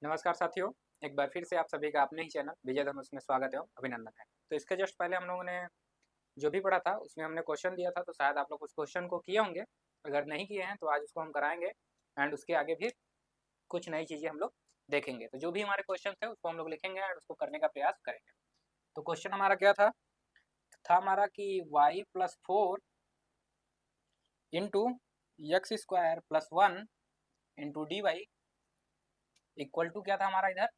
नमस्कार साथियों, एक बार फिर से आप सभी का अपने ही चैनल विजय धनुष में स्वागत एवं अभिनंदन है। तो इसके जस्ट पहले हम लोगों ने जो भी पढ़ा था उसमें हमने क्वेश्चन दिया था, तो शायद आप लोग उस क्वेश्चन को किए होंगे। अगर नहीं किए हैं तो आज उसको हम कराएंगे एंड उसके आगे भी कुछ नई चीज़ें हम लोग देखेंगे। तो जो भी हमारे क्वेश्चन थे उसको हम लोग लिखेंगे एंड उसको करने का प्रयास करेंगे। तो क्वेश्चन हमारा क्या था? हमारा कि y+4 into x² + 1 into dy equal to क्या था हमारा इधर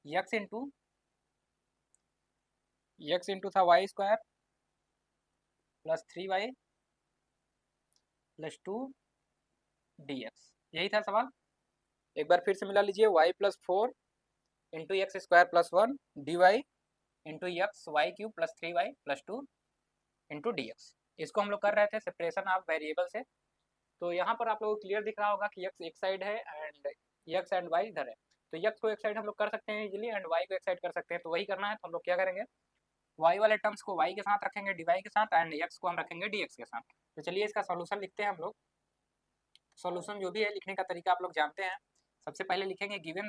x इंटू था y² +3y+2 dx। यही था सवाल। एक बार फिर से मिला लीजिए, y+4 into x² + 1 dy into y³ +3y+2 into dx। इसको हम लोग कर रहे थे सेपरेशन ऑफ वेरिएबल से। तो यहाँ पर आप लोगों को क्लियर दिख रहा होगा कि x एक साइड है एंड x एंड y इधर है। तो x को एक साइड हम लोग कर सकते हैं इजीली एंड y को एक साइड कर सकते हैं। तो वही करना है, तो हम लोग क्या करेंगे, y वाले टर्म्स को y के साथ रखेंगे dy के साथ एंड x को हम रखेंगे dx के साथ। तो चलिए इसका सॉल्यूशन लिखते हैं हम लोग। सॉल्यूशन जो भी है लिखने का तरीका आप लोग जानते हैं। सबसे पहले लिखेंगे given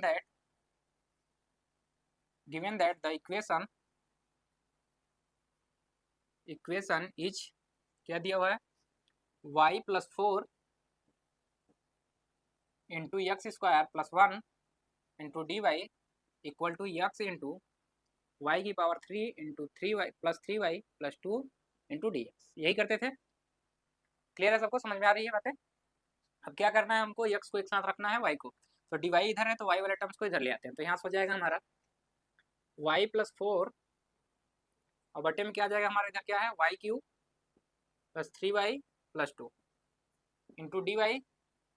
that the equation is, क्या दिया हुआ है, y+4 into x² + 1 into dy equal to x into y³ into 3y+2 into dx। यही करते थे। क्लियर है सबको, समझ में आ रही है बातें? अब क्या करना है हमको, x को एक साथ रखना है y को। तो dy इधर है तो y वाले टर्म्स को इधर ले आते हैं। तो यहाँ से हो जाएगा हमारा y+4 और बटे में क्या आ जाएगा हमारा, इधर क्या है y³ + 3y+2 into D Y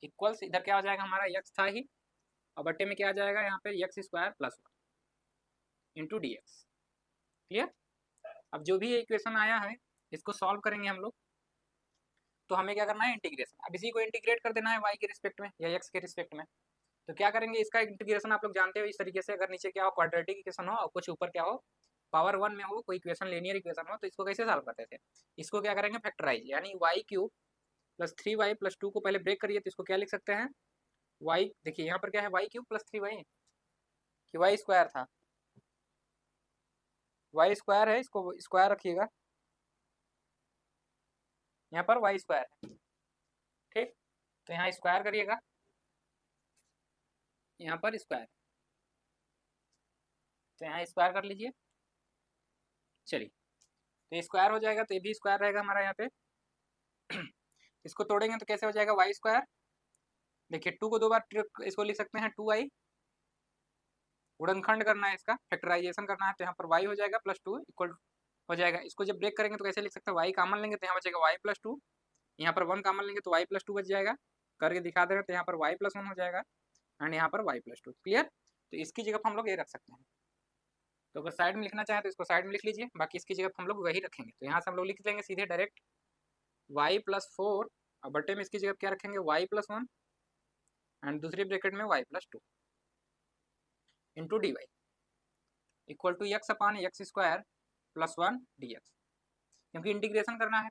equals, इधर क्या हो जाएगा हमारा x था ही और बटे में क्या आ जाएगा यहाँ पे x² + 1 into d x. Clear? अब जो भी ये इक्वेशन आया है इसको सॉल्व करेंगे हम लोग। तो हमें क्या करना है, इंटीग्रेशन। अब इसी को इंटीग्रेट कर देना है y के रिस्पेक्ट में या x के रिस्पेक्ट में। तो क्या करेंगे, इसका इंटीग्रेशन आप लोग जानते हो इस तरीके से, अगर नीचे क्या हो क्वाड्रेटिक इक्वेशन हो और कुछ ऊपर क्या हो पावर 1 में हो कोई इक्वेशन, लीनियर इक्वेशन हो, तो इसको कैसे सॉल्व करते थे, इसको क्या करेंगे फैक्टराइज, यानी y³ + 3y+2 को पहले ब्रेक करिए। तो इसको क्या लिख सकते हैं, y, देखिए यहाँ पर क्या है y³ + 3y कि y² था, y² है, इसको स्क्वायर रखिएगा, यहाँ पर y² है। ठीक, तो यहाँ स्क्वायर करिएगा, यहाँ पर स्क्वायर, तो यहाँ स्क्वायर कर लीजिए। चलिए, तो स्क्वायर हो जाएगा, तो ये भी स्क्वायर रहेगा हमारा यहाँ पे। इसको तोड़ेंगे तो कैसे हो जाएगा y², देखिए 2 को 2 बार इसको लिख सकते हैं 2y, गुणनखंड करना है, इसका फैक्टराइजेशन करना है। तो यहाँ पर y हो जाएगा +2 इक्वल हो जाएगा। इसको जब ब्रेक करेंगे तो कैसे लिख सकते हैं, y कॉमन लेंगे तो यहाँ बचेगा y+2, यहाँ पर 1 कॉमन लेंगे तो y+2 बच जाएगा, करके दिखा दे रहे हैं। तो यहाँ पर y+1 हो जाएगा एंड यहाँ पर y+2। क्लियर? तो इसकी जगह हम लोग ये रख सकते हैं। तो अगर साइड में लिखना चाहें तो इसको साइड में लिख लीजिए, बाकी इसकी जगह हम लोग वही रखेंगे। तो यहाँ से हम लोग लिख लेंगे सीधे डायरेक्ट y+4 और बटे में इसकी जगह क्या रखेंगे y+1 एंड दूसरी ब्रैकेट में y+2 into D Y equal to x/x² + 1 dx, क्योंकि इंटीग्रेशन करना है।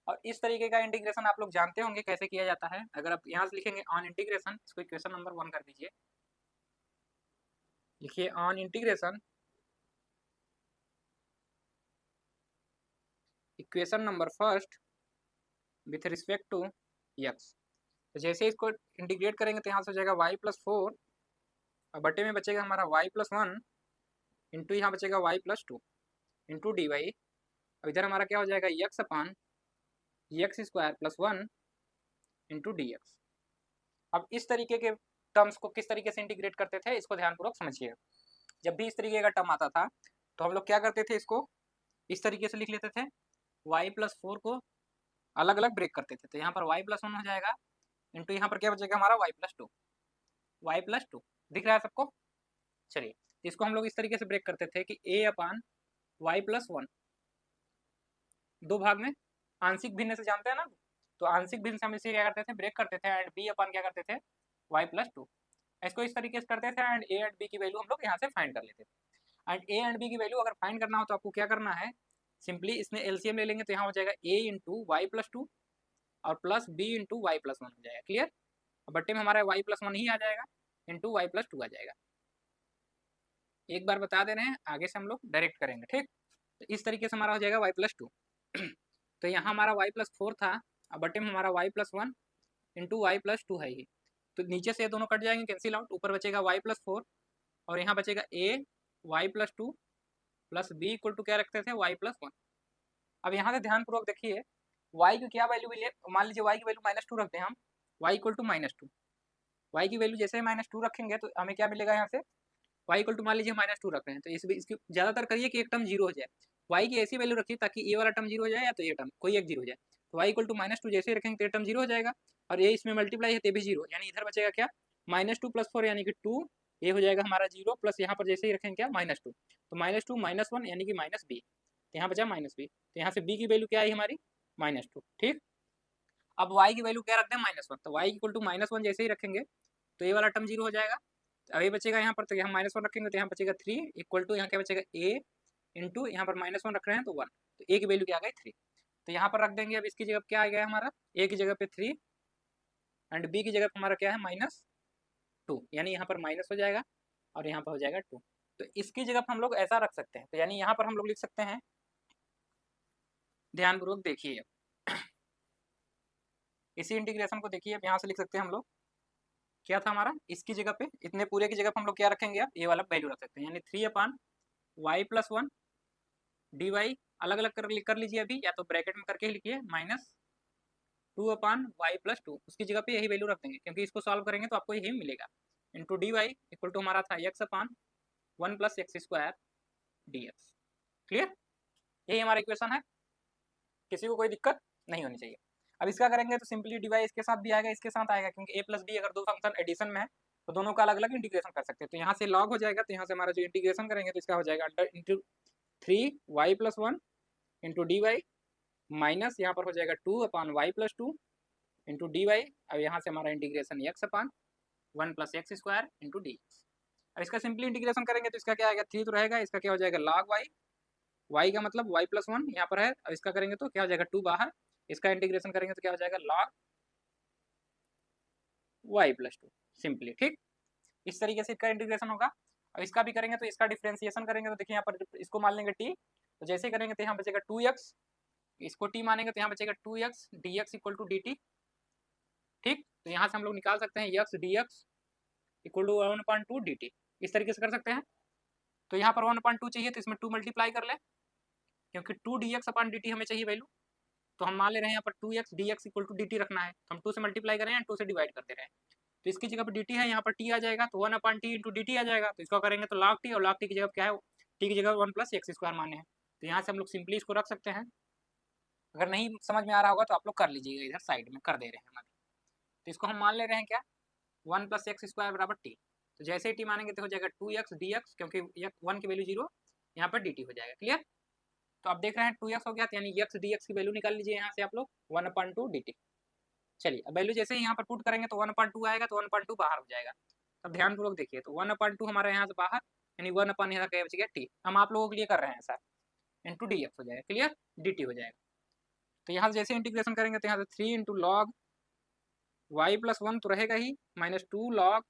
और इस तरीके का इंटीग्रेशन आप लोग जानते होंगे कैसे किया जाता है। अगर आप यहाँ से लिखेंगे ऑन इंटीग्रेशन, इसको इक्वेशन नंबर 1 कर दीजिए, लिखिए on integration equation number first with respect to x। तो जैसे इसको इंटीग्रेट करेंगे तो यहाँ से हो जाएगा y+4 और बटे में बचेगा हमारा y+1 इंटू यहाँ बचेगा y+2 इंटू डी वाई। अब इधर हमारा क्या हो जाएगा x/x² + 1 इंटू डी एक्स। अब इस तरीके के टर्म्स को किस तरीके से इंटीग्रेट करते थे, इसको ध्यानपूर्वक समझिए। जब भी इस तरीके का टर्म आता था तो हम लोग क्या करते थे, इसको इस तरीके से लिख लेते थे, y+4 को अलग अलग ब्रेक करते थे। तो यहाँ पर y+1 हो जाएगा इंटू यहाँ पर क्या बचेगा हमारा y+2 दिख रहा है सबको? चलिए, इसको हम लोग इस तरीके से ब्रेक करते थे कि a/y+1 दो भाग में आंशिक भिन्न से जानते हैं ना, तो आंशिक भिन्न से हम इसे क्या करते थे, ब्रेक करते थे एंड b/, क्या करते थे, y+2। इसको इस तरीके से करते थे एंड a एंड b की वैल्यू हम लोग यहाँ से फाइंड कर लेते थे। एंड a एंड b की वैल्यू अगर फाइंड करना हो तो आपको क्या करना है, सिंपली इसमें एलसीएम ले लेंगे। तो यहाँ हो जाएगा a इंटू y+2 और प्लस b इंटू y+1 हो जाएगा। क्लियर? बट्टे में हमारा y+1 ही आ जाएगा इंटू वाई प्लस टू आ जाएगा। एक बार बता दे रहे हैं, आगे से हम लोग डायरेक्ट करेंगे, ठीक। तो इस तरीके से हमारा हो जाएगा वाई प्लस टू। तो यहाँ हमारा वाई प्लस फोर था, अब बटे में हमारा Y plus one into Y plus two है ही। तो नीचे से ये दोनों कट जाएंगे, कैंसिल आउट, ऊपर बचेगा वाई प्लस फोर और यहाँ बचेगा a y plus two plus b equal to क्या रखते थे, वाई प्लस वन। अब यहाँ से ध्यानपूर्वक देखिए, वाई की क्या वैल्यू मिली, मान लीजिए वाई की वैल्यू माइनस टू रखते हैं हम, Y equal to minus two. Y की वैल्यू जैसे माइनस टू रखेंगे तो हमें क्या मिलेगा यहाँ से, वाई इक्वल टू मान लीजिए माइनस टू रख रहे हैं, तो इसकी ज़्यादातर करिए कि एक टर्म जीरो हो जाए। वाई की ऐसी वैल्यू रखिए ताकि ये वाला टर्म जीरो हो जाए या तो ये टर्म कोई एक जीरो हो जाए। तो Y equal to minus two जैसे ही रखेंगे तो ये टर्म जीरो हो जाएगा, और ये इसमें मल्टीप्लाई है तो भी जीरो, यानी इधर बचेगा क्या, माइनस टू प्लस फोर यानी कि टू, ये हो जाएगा हमारा जीरो, प्लस यहाँ पर जैसे ही रखेंगे क्या, माइनस टू, तो माइनस टू माइनस वन यानी कि माइनस बी, तो यहाँ बचा माइनस बी, तो यहाँ से बी की वैल्यू क्या आई हमारी, माइनस टू, ठीक। अब वाई की वैल्यू क्या रखते हैं, माइनस वन, तो Y equal to minus one जैसे ही रखेंगे तो ये वाला टर्म जीरो हो जाएगा। अब ये बचेगा यहाँ पर, तो यहाँ माइनस वन रखेंगे तो यहाँ बचेगा थ्री इक्वल टू, यहाँ क्या बचेगा ए इंटू, यहाँ पर माइनस वन रख रहे हैं तो वन, तो ए की वैल्यू क्या आ गई, थ्री। तो यहाँ पर रख देंगे, अब इसकी जगह क्या आ गया हमारा, ए की जगह पे थ्री एंड बी की जगह पर हमारा क्या है, माइनस टू, यानी यहाँ पर माइनस हो जाएगा और यहाँ पर हो जाएगा टू। तो इसकी जगह पर हम लोग ऐसा रख सकते हैं, तो यानी यहाँ पर हम लोग लिख सकते हैं, ध्यानपूर्वक देखिए, इसी इंटीग्रेशन को देखिए, अब यहाँ से लिख सकते हैं हम लोग, क्या था हमारा, इसकी जगह पे, इतने पूरे की जगह पे हम लोग क्या रखेंगे, अब ये वाला वैल्यू रख सकते हैं, यानी three upon Y plus one D Y, अलग अलग कर लीजिए अभी, या तो ब्रैकेट में करके ही लिखिए, minus two upon Y plus two, उसकी जगह पे यही वैल्यू रख देंगे क्योंकि इसको सॉल्व करेंगे तो आपको यही मिलेगा, into D Y equal to हमारा था x upon one plus x square d x. Clear, यही हमारा इक्वेशन है, किसी को कोई दिक्कत नहीं होनी चाहिए। अब इसका करेंगे तो सिंपली डी वाई इसके साथ भी आएगा, इसके साथ आएगा, क्योंकि ए प्लस बी अगर दो फंक्शन एडिशन में है तो दोनों का अलग अलग इंटीग्रेशन कर सकते हैं। तो यहाँ से लॉग हो जाएगा, तो यहाँ से हमारा जो इंटीग्रेशन करेंगे तो इसका हो जाएगा under into three y plus one into D y minus यहाँ पर हो जाएगा two upon Y plus two into D y. अब यहाँ से हमारा integration x upon one plus x square into d x. अब इसका सिंपली इंटीग्रेशन करेंगे तो इसका क्या आएगा, थ्री तो रहेगा, इसका क्या हो जाएगा लॉग वाई, वाई का मतलब वाई प्लस वन यहाँ पर है, अब इसका करेंगे तो क्या हो जाएगा टू बाहर, इसका इंटीग्रेशन करेंगे तो क्या हो जाएगा log y plus two, simply, ठीक। इस तरीके से इसका इंटीग्रेशन होगा। अब इसका भी करेंगे तो इसका डिफ्रेंसिएशन करेंगे तो देखिए यहाँ पर इसको मान लेंगे टी, तो जैसे करेंगे तो यहाँ बचेगा टू एक्स, इसको टी मानेंगे तो यहाँ बचेगा two x d x equal to d t, ठीक। तो यहाँ से हम लोग निकाल सकते हैं x d x equal to one point two d t, इस तरीके से कर सकते हैं। तो यहाँ पर वन पॉइंट टू चाहिए तो इसमें टू मल्टीप्लाई कर ले, क्योंकि two d x upon d t हमें चाहिए वैल्यू, तो हम मान ले रहे हैं यहाँ पर two x d x equal to d t रखना है, तो हम टू से मल्टीप्लाई करें टू से डिवाइड करते रहे, तो इसकी जगह पर डी टी है, यहाँ पर टी आ जाएगा, तो one upon t into d t आ जाएगा, तो इसको करेंगे तो लॉग टी, और लॉग टी की जगह क्या है, टी की जगह वन प्लस एक्स स्क्वायर माने हैं, तो यहाँ से हम लोग सिंपली इसको रख सकते हैं। अगर नहीं समझ में आ रहा होगा तो आप लोग कर लीजिएगा, इधर साइड में कर दे रहे हैं हम अभी। तो इसको हम मान ले रहे हैं क्या, वन प्लस एक्स स्क्वायर बराबर टी, तो जैसे ही टी मानेंगे तो हो जाएगा टू एक्स डी एक्स, क्योंकि वन की वैल्यू जीरो, यहाँ पर डी टी हो जाएगा। क्लियर, तो आप देख रहे हैं टू एक्स हो गया, तो यानी एक्स डी एक्स की वैल्यू निकाल लीजिए यहाँ से आप लोग, one upon to d T. चलिए, अब वैल्यू जैसे ही यहाँ पर पुट करेंगे तो वन अपॉन टू आएगा, तो वन अपॉन टू बाहर हो जाएगा। अब ध्यानपूर्वक देखिए, तो वन अपॉन टू हमारे यहाँ से बाहर, यानी वन अपॉन यहाँ क्या बच गया टी, हम आप लोगों के लिए कर रहे हैं सर, इंटू डी एक्स हो जाएगा। क्लियर, डी टी हो जाएगा। तो यहाँ से जैसे इंटीग्रेशन करेंगे तो यहाँ से three into log y plus one तो रहेगा ही, minus two log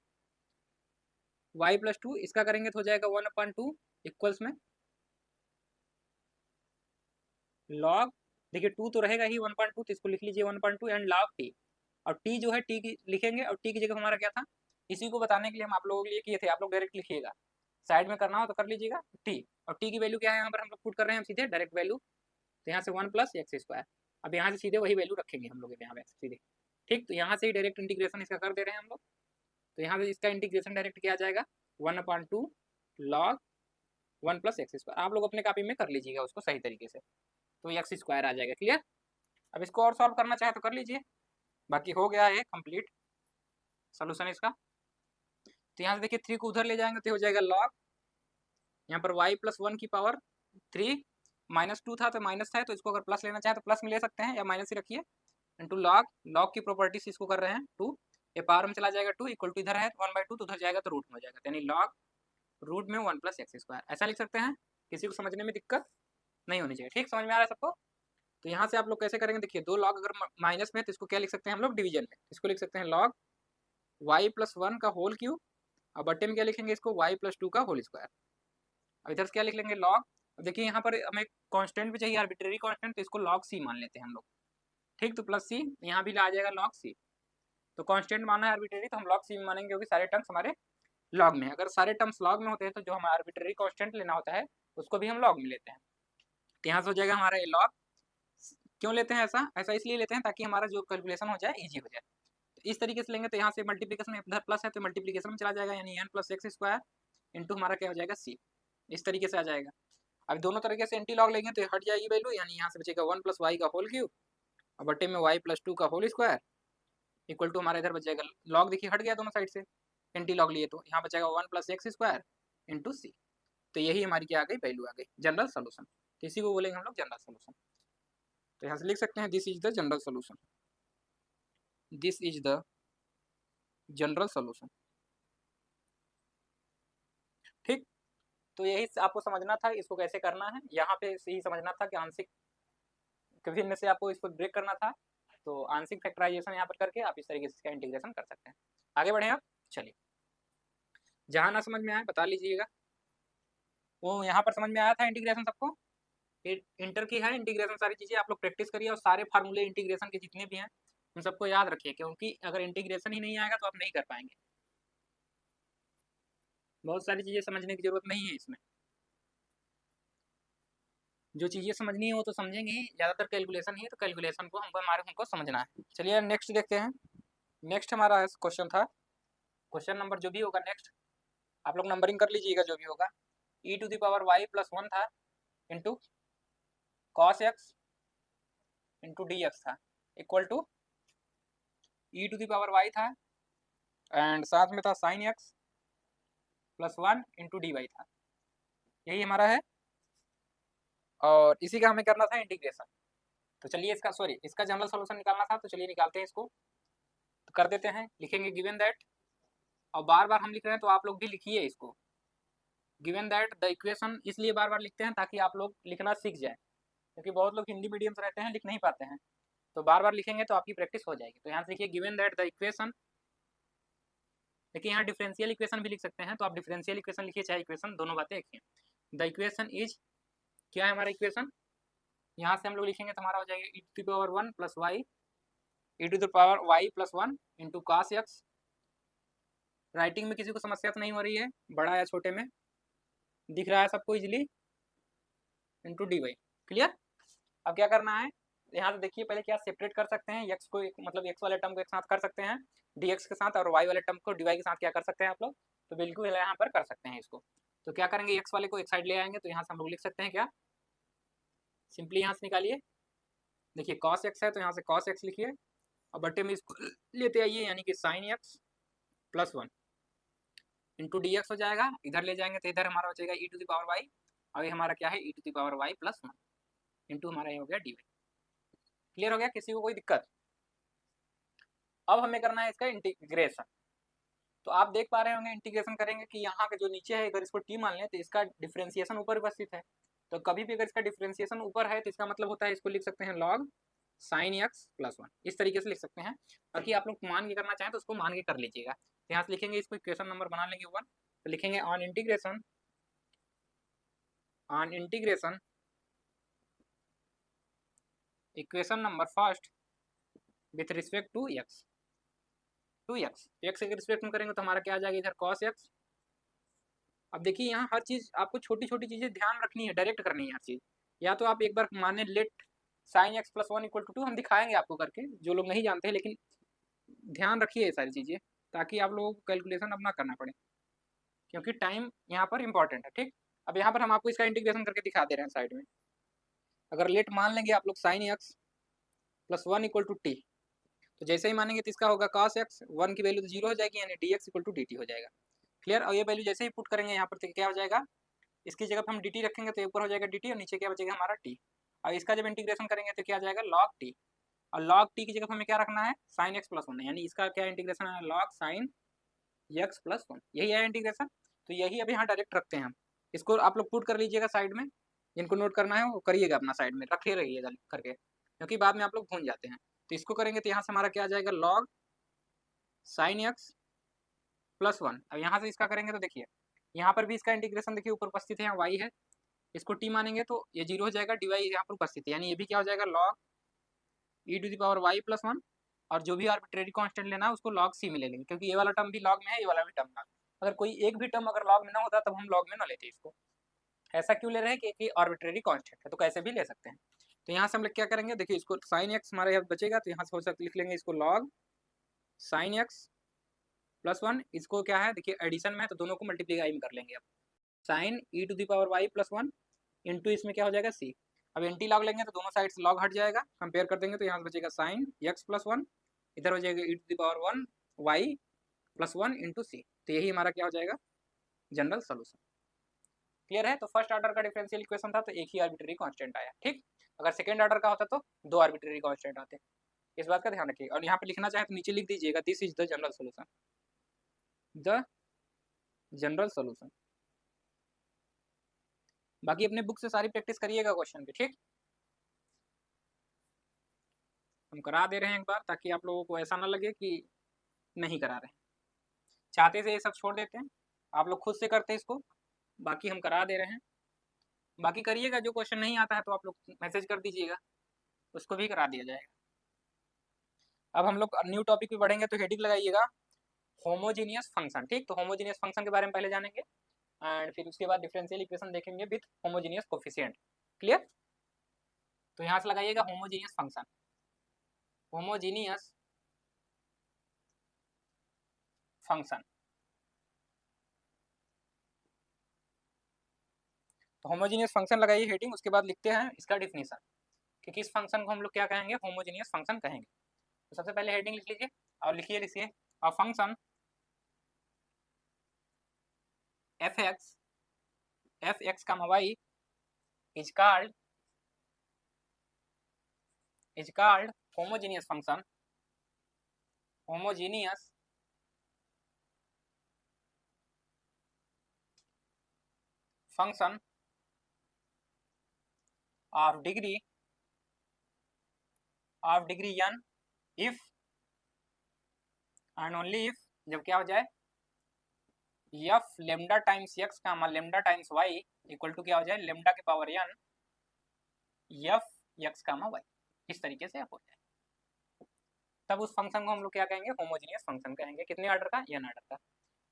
y plus two, इसका करेंगे तो हो जाएगा वन अपॉन टू इक्वल्स में लॉग, देखिए टू तो रहेगा ही वन पॉइंट टू, तो इसको लिख लीजिए one point to and log t, और टी जो है टी की लिखेंगे, और टी की जगह हमारा क्या था, इसी को बताने के लिए हम आप लोगों के लिए किए थे, आप लोग डायरेक्ट लिखिएगा, साइड में करना हो तो कर लीजिएगा टी, और टी की वैल्यू क्या है यहाँ पर हम लोग पुट कर रहे हैं हम सीधे डायरेक्ट वैल्यू, तो यहाँ से वन प्लस एक्स स्क्वायर, अब यहाँ से सीधे वही वैल्यू रखेंगे हम लोग यहाँ पे सीधे, ठीक। तो यहाँ से ही डायरेक्ट इंटीग्रेशन इसका कर दे रहे हैं हम लोग, तो यहाँ से इसका इंटीग्रेशन डायरेक्ट किया जाएगा one upon to log one plus x square, आप लोग अपने कॉपी में कर लीजिएगा उसको सही तरीके से, तो एक्स स्क्वायर आ जाएगा। क्लियर, अब इसको और सॉल्व करना चाहे तो कर लीजिए, बाकी हो गया है कंप्लीट सोल्यूशन इसका। तो यहाँ से देखिए थ्री को उधर ले जाएंगे तो हो जाएगा लॉग, यहाँ पर वाई प्लस वन की पावर थ्री, माइनस टू था तो माइनस था, तो इसको अगर प्लस लेना चाहे तो प्लस में ले सकते हैं, या माइनस ही रखिए, इंटू लॉग, लॉग की प्रॉपर्टी से इसको कर रहे हैं टू, ये पावर में चला जाएगा टू, इक्वल टू इधर है वन बाई टू, तो उधर जाएगा तो रूट में हो जाएगा, यानी लॉग रूट में वन प्लस एक्स स्क्वायर, ऐसा लिख सकते हैं। किसी को समझने में दिक्कत नहीं होनी चाहिए, ठीक, समझ में आ रहा है सबको। तो यहाँ से आप लोग कैसे करेंगे, देखिए दो लॉग अगर माइनस में तो इसको क्या लिख सकते हैं हम लोग डिवीजन में, इसको लिख सकते हैं लॉग वाई प्लस वन का होल क्यूब अब बट्टे में क्या लिखेंगे इसको y+2 का होल स्क्वायर। अब इधर से क्या लिख लेंगे लॉग। अब देखिए यहाँ पर हमें कांस्टेंट भी चाहिए, आर्बिट्रेरी कांस्टेंट, तो इसको log c मान लेते हैं हम लोग, ठीक। तो प्लस c यहाँ भी आ जाएगा log c। तो कांस्टेंट माना है आर्बिट्रेरी, तो हम log c मानेंगे क्योंकि सारे टर्म्स हमारे लॉग में है। अगर सारे टर्म्स लॉग में होते हैं तो जो हमारा आर्बिट्रेरी कांस्टेंट लेना होता है उसको भी हम लॉग में लेते हैं। तो यहाँ से हो जाएगा हमारा ये लॉग। क्यों लेते हैं ऐसा? ऐसा इसलिए लेते हैं ताकि हमारा जो कैलकुलेशन हो जाए ईजी हो जाए। तो इस तरीके से लेंगे तो यहाँ से मल्टीप्लिकेशन में इधर प्लस है तो मल्टीप्लिकेशन में चला जाएगा, यानी n + x² इंटू हमारा क्या हो जाएगा c। इस तरीके से आ जाएगा। अब दोनों तरीके से एंटी लॉग लेंगे तो हट जाएगी वैल्यू, यानी यहाँ से बचेगा 1 + y का होल क्यूब और बट्टे में y+2 का होल स्क्वायर इक्वल टू हमारा इधर बच जाएगा लॉग, देखिए हट गया दोनों साइड से एंटी लॉग लिए, तो यहाँ बचेगा 1 + x² इंटू c। तो यही हमारी क्या आ गई, वैल्यू आ गई, जनरल सोल्यूशन। तो इसी को बोलेंगे हम लोग जनरल सोल्यूशन। तो यहाँ से लिख सकते हैं this is the general solution, this is the general solution, ठीक। तो यही आपको समझना था इसको कैसे करना है, यहाँ पे यही समझना था कि आंशिक विभिन्न से आपको इसको ब्रेक करना था। तो आंशिक फैक्टराइजेशन यहाँ पर करके आप इस तरीके से इसका इंटीग्रेशन कर सकते हैं। आगे बढ़े आप, चलिए जहाँ ना समझ में आए बता लीजिएगा। वो यहाँ पर समझ में आया था इंटीग्रेशन सबको? इंटर की है इंटीग्रेशन, सारी चीज़ें आप लोग प्रैक्टिस करिए और सारे फार्मूले इंटीग्रेशन के जितने भी हैं उन सबको याद रखिए, क्योंकि अगर इंटीग्रेशन ही नहीं आएगा तो आप नहीं कर पाएंगे। बहुत सारी चीज़ें समझने की जरूरत नहीं है इसमें, जो चीज़ें समझनी है वो तो समझेंगे ही, ज़्यादातर कैलकुलेशन ही है तो कैलकुलेशन को हमको समझना है। चलिए नेक्स्ट देखते हैं। नेक्स्ट हमारा क्वेश्चन था, क्वेश्चन नंबर जो भी होगा नेक्स्ट आप लोग नंबरिंग कर लीजिएगा, जो भी होगा e⁻y+1 था into cos x into dx था इक्वल टू e⁻y था एंड साथ में था sin x +1 इंटू dy था, यही हमारा है और इसी का हमें करना था इंटीग्रेशन। तो चलिए इसका जनरल सॉल्यूशन निकालना था, तो चलिए निकालते हैं इसको। तो कर देते हैं, लिखेंगे गिवन दैट, और बार बार हम लिख रहे हैं तो आप लोग भी लिखिए इसको। गिवन दैट द इक्वेशन, इसलिए बार बार लिखते हैं ताकि आप लोग लिखना सीख जाए, क्योंकि बहुत लोग हिंदी मीडियम से रहते हैं लिख नहीं पाते हैं, तो बार बार लिखेंगे तो आपकी प्रैक्टिस हो जाएगी। तो यहाँ से लिखिए गिवन दैट द इक्वेशन, देखिए यहाँ डिफरेंशियल इक्वेशन भी लिख सकते हैं, तो आप डिफरेंशियल इक्वेशन लिखिए चाहे इक्वेशन, दोनों बातें लिखिए। द इक्वेशन इज, क्या है हमारा इक्वेशन, यहाँ से हम लोग लिखेंगे तो हमारा हो जाएगा e⁻1 + y e⁻y+1 into cos x। Writing में किसी को समस्या तो नहीं हो रही है, बड़ा या छोटे में दिख रहा है सबको इजीली, इंटू dy, क्लियर। अब क्या करना है, यहाँ से देखिए पहले क्या सेपरेट कर सकते हैं, x को मतलब x वाले टर्म को एक साथ कर सकते हैं dx के साथ, और y वाले टर्म को dy के साथ क्या कर सकते हैं आप लोग, तो बिल्कुल यहाँ पर कर सकते हैं इसको। तो क्या करेंगे, x वाले को एक साइड ले आएंगे, तो यहाँ से हम लोग लिख सकते हैं क्या, सिंपली यहाँ से निकालिए, देखिए cos x है तो यहाँ से cos x लिखिए और बट्टे में इसको लेते आइए, यानी कि sin x +1 इंटू dx हो जाएगा, इधर ले जाएंगे तो इधर हमारा हो जाएगा e⁻y, और ये हमारा क्या है e⁻y+1 इंटू हमारा ये हो गया dy। क्लियर हो गया, किसी को कोई दिक्कत? अब हमें करना है इसका इंटीग्रेशन। तो आप देख पा रहे होंगे इंटीग्रेशन करेंगे कि यहाँ का जो नीचे है अगर इसको t मान लें तो इसका डिफ्रेंसिएशन ऊपर उपस्थित है, तो कभी भी अगर इसका डिफ्रेंसिएशन ऊपर है तो इसका मतलब होता है इसको लिख सकते हैं log sin x +1, इस तरीके से लिख सकते हैं। बाकी आप लोग मान के करना चाहें तो उसको मान के कर लीजिएगा। तो यहाँ से लिखेंगे इसको, इक्वेशन नंबर बना लेंगे 1, तो लिखेंगे on integration equation number first with respect to x के रिस्पेक्ट में करेंगे तो हमारा क्या आ जाएगा इधर cos x। अब देखिए यहाँ हर चीज़ आपको छोटी छोटी चीज़ें ध्यान रखनी है, डायरेक्ट करनी है हर चीज़। या तो आप एक बार माने लेट sin x +1 = 2, हम दिखाएंगे आपको करके, जो लोग नहीं जानते हैं, लेकिन ध्यान रखिए ये सारी चीज़ें ताकि आप लोगों को कैलकुलेशन अब ना करना पड़े, क्योंकि टाइम यहाँ पर इंपॉर्टेंट है, ठीक। अब यहाँ पर हम आपको इसका इंटीग्रेशन करके दिखा दे रहे हैं साइड में। अगर लेट मान लेंगे आप लोग sin x +1 = t, तो जैसे ही मानेंगे तो इसका होगा cos x, 1 की वैल्यू तो 0 हो जाएगी, यानी dx = dt हो जाएगा। क्लियर। और ये वैल्यू जैसे ही पुट करेंगे यहाँ पर तो क्या हो जाएगा, इसकी जगह पर हम dt रखेंगे तो ऊपर हो जाएगा dt और नीचे क्या बचेगा हमारा t। और इसका जब इंटीग्रेशन करेंगे तो क्या आ जाएगा log t, और log t की जगह हमें क्या रखना है sin x +1, यानी इसका क्या इंटीग्रेशन है log sin x +1, यही है इंटीग्रेशन। तो यही अभी यहाँ डायरेक्ट रखते हैं हम, इसको आप लोग पुट कर लीजिएगा साइड में, जिनको नोट करना है वो करिएगा अपना साइड में रखे रहिएगा करके, क्योंकि बाद में आप लोग भूल जाते हैं। तो इसको करेंगे तो यहाँ से हमारा क्या आ जाएगा log sin x +1। अब यहाँ से इसका करेंगे तो देखिए यहाँ पर भी इसका इंटीग्रेशन देखिए ऊपर उपस्थित है, यहाँ y है, इसको t मानेंगे तो ये 0 हो जाएगा, dy यहाँ पर उपस्थित है, यानी ये भी क्या हो जाएगा log e⁻y+1, और जो भी आर्बिट्रेरी कांस्टेंट लेना है उसको log c में ले लेंगे, क्योंकि ये वाला टर्म भी log में है, ये वाला भी टर्म log। अगर कोई एक भी टर्म अगर log में ना होता तब हम log में ना लेते इसको। ऐसा क्यों ले रहे हैं कि आर्बिट्रेरी कांस्टेंट है, तो कैसे भी ले सकते हैं। तो यहाँ से हम लोग क्या करेंगे, देखिए इसको sin x हमारे यहाँ बचेगा, तो यहाँ से हो सकता लिख लेंगे इसको log sin x+1, इसको क्या है देखिए एडिशन में है तो दोनों को मल्टीप्लाई में कर लेंगे। अब sin e⁻y+1 इंटू इसमें क्या हो जाएगा c। अब एंटी लॉग लेंगे तो दोनों साइड से लॉग हट जाएगा, कंपेयर कर देंगे तो यहाँ से बचेगा sin x+1, इधर हो जाएगा e⁻1y+1 इंटू c। तो यही हमारा क्या हो जाएगा जनरल सोल्यूशन। क्लियर है। तो फर्स्ट ऑर्डर का डिफरेंशियल इक्वेशन था तो एक ही आर्बिट्रेरी कांस्टेंट आया, ठीक। अगर सेकंड ऑर्डर का होता तो दो आर्बिट्रेरी कांस्टेंट आते, इस बात का ध्यान रखिएगा। और यहाँ पे लिखना चाहे तो नीचे लिख दीजिएगा this is the general solution, the general solution. बाकी अपने बुक से सारी प्रैक्टिस करिएगा क्वेश्चन की, ठीक। हम करा दे रहे हैं एक बार ताकि आप लोगों को ऐसा ना लगे कि नहीं करा रहे हैं, चाहते से ये सब छोड़ देते हैं, आप लोग खुद से करते हैं इसको, बाकी हम करा दे रहे हैं। बाकी करिएगा, जो क्वेश्चन नहीं आता है तो आप लोग मैसेज कर दीजिएगा, उसको भी करा दिया जाएगा। अब हम लोग न्यू टॉपिक पे बढ़ेंगे तो हेडिंग लगाइएगा होमोजीनियस फंक्शन, ठीक। तो होमोजीनियस फंक्शन के बारे में पहले जानेंगे एंड फिर उसके बाद डिफरेंशियल इक्वेशन देखेंगे विथ होमोजीनियस कोफिशिएंट। क्लियर। तो यहाँ से लगाइएगा होमोजीनियस फंक्शन, होमोजीनियस फंक्शन। तो होमोजीनियस फंक्शन लगाइए हेडिंग, उसके बाद लिखते हैं इसका डिफिनीशन कि किस फंक्शन को हम लोग क्या कहेंगे, होमोजीनियस फंक्शन कहेंगे। तो सबसे पहले हेडिंग लिख लीजिए और लिखिए a function f(x, y) is called homogeneous function, homogeneous function of degree n if and only if, जब क्या हो जाए f lambda times x comma lambda times y equal to क्या हो जाए लेमडा के power n f x comma y, इस तरीके से हो जाए, तब उस फंक्शन को हम लोग क्या कहेंगे, होमोजीनियस फंक्शन कहेंगे। कितने ऑर्डर का, n ऑर्डर का।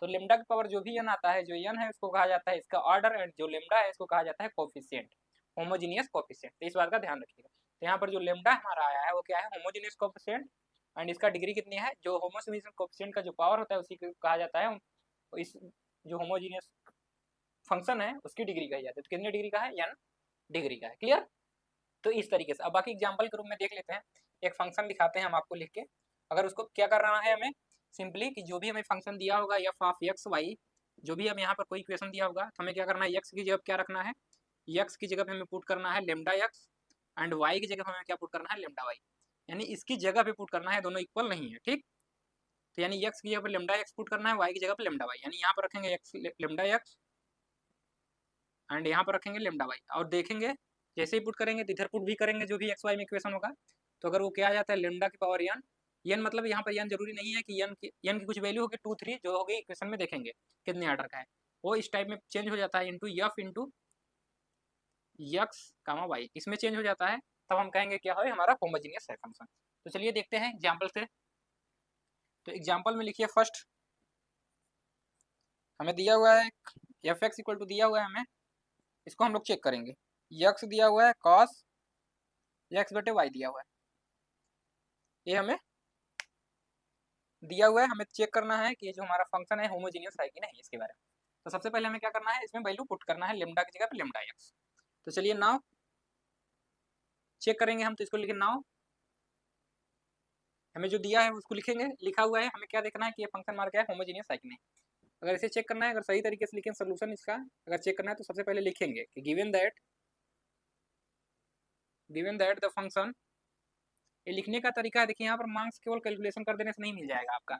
तो लेमडा की पावर जो भी n आता है, जो n है उसको कहा जाता है इसका ऑर्डर, एंड जो लेमडा है इसको कहा जाता है कोफिशिएंट, होमोजीनियस कोफिशिएंट। तो इस बात का ध्यान रखिएगा। तो यहाँ पर जो लेमडा हमारा आया है वो क्या है, होमोजीनियस कोफिशिएंट, एंड इसका डिग्री कितनी है, जो होमोजीनियस कोफिशिएंट का जो पावर होता है उसी को कहा जाता है, इस जो होमोजीनियस फंक्शन है उसकी डिग्री कही जाती है। तो कितनी डिग्री का है, n डिग्री का है। क्लियर। तो इस तरीके से अब बाकी एग्जांपल के रूप में देख लेते हैं। एक फंक्शन दिखाते हैं हम आपको लिख के, अगर उसको क्या कर रहा है हमें सिंपली कि जो भी हमें फंक्शन दिया होगा f ऑफ x y, जो भी हमें यहाँ पर कोई इक्वेशन दिया होगा तो हमें क्या करना है, x की जगह क्या रखना है, x की जगह पे हमें पुट करना है लेमडा x, एंड y की जगह हमें क्या पुट करना है, लेमडा y, यानी इसकी जगह पे पुट करना है, दोनों इक्वल नहीं है, ठीक। तो यानी x की जगह पर लेमडा x पुट करना है, y की जगह पर लेमडा y, यानी यहाँ पर रखेंगे x लेमडा x एंड यहाँ पर रखेंगे लेमडा y, और देखेंगे जैसे ही पुट करेंगे तो इधर पुट भी करेंगे जो भी एक्स वाई में इक्वेशन होगा, तो अगर वो क्या आ जाता है लेमडा की पावर n मतलब यहाँ पर n जरूरी नहीं है कि n की कुछ वैल्यू होगी 2 3 जो होगी इक्वेशन में देखेंगे कितने ऑर्डर का है, वो इस टाइप में चेंज हो जाता है into f into x comma y, इसमें चेंज हो जाता है, तब हम कहेंगे क्या है हमारा होमोजीनियस है फंक्शन। तो चलिए देखते हैं एग्जाम्पल से। तो एग्जाम्पल में लिखिए फर्स्ट हमें दिया हुआ है f(x) इक्वल टू दिया हुआ है हमें, इसको हम लोग चेक करेंगे, x दिया हुआ है cos x बटे y दिया हुआ है, ये हमें दिया हुआ है, हमें चेक करना है कि ये जो हमारा फंक्शन है होमोजीनियस है कि नहीं इसके बारे में। तो सबसे पहले हमें क्या करना है, इसमें वैल्यू पुट करना है लेमडा की जगह पे लेमडा x। तो चलिए नाउ चेक करेंगे हम, तो इसको लिखे नाउ हमें जो दिया है उसको लिखेंगे, लिखा हुआ है, हमें क्या देखना है कि ये फंक्शन हमारा क्या है होमोजीनियस है कि नहीं। अगर इसे चेक करना है, अगर सही तरीके से लिखें सोल्यूशन इसका अगर चेक करना है तो सबसे पहले लिखेंगे कि गिवन दैट द फंक्शन, ये लिखने का तरीका है देखिए यहाँ पर मार्क्स केवल कैलकुलेशन कर देने से नहीं मिल जाएगा आपका।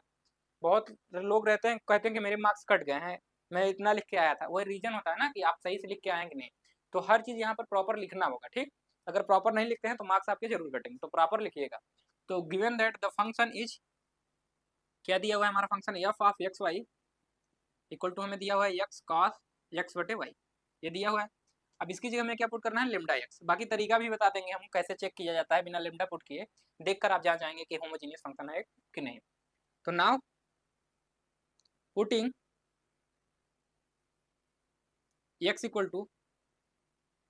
बहुत लोग रहते हैं कहते हैं कि मेरे मार्क्स कट गए हैं, मैं इतना लिख के आया था, वही रीजन होता है ना कि आप सही से लिख के आए कि नहीं। तो हर चीज़ यहाँ पर प्रॉपर लिखना होगा, ठीक। अगर प्रॉपर नहीं लिखते हैं तो मार्क्स आपके जरूर कटेंगे, तो प्रॉपर लिखिएगा। तो given that the function is, क्या दिया हुआ है हमारा function f of x y equal to हमें दिया हुआ है एक्स कॉस एक्स बटे वाई, ये दिया हुआ है। अब इसकी जगह में क्या पुट करना है, लेमडा एक्स। बाकी तरीका भी बता देंगे हम कैसे चेक किया जाता है बिना लेमडा पुट किए, देखकर आप जान जाएंगे कि होमोजीनियस फंक्शन है कि नहीं। तो now putting x equal to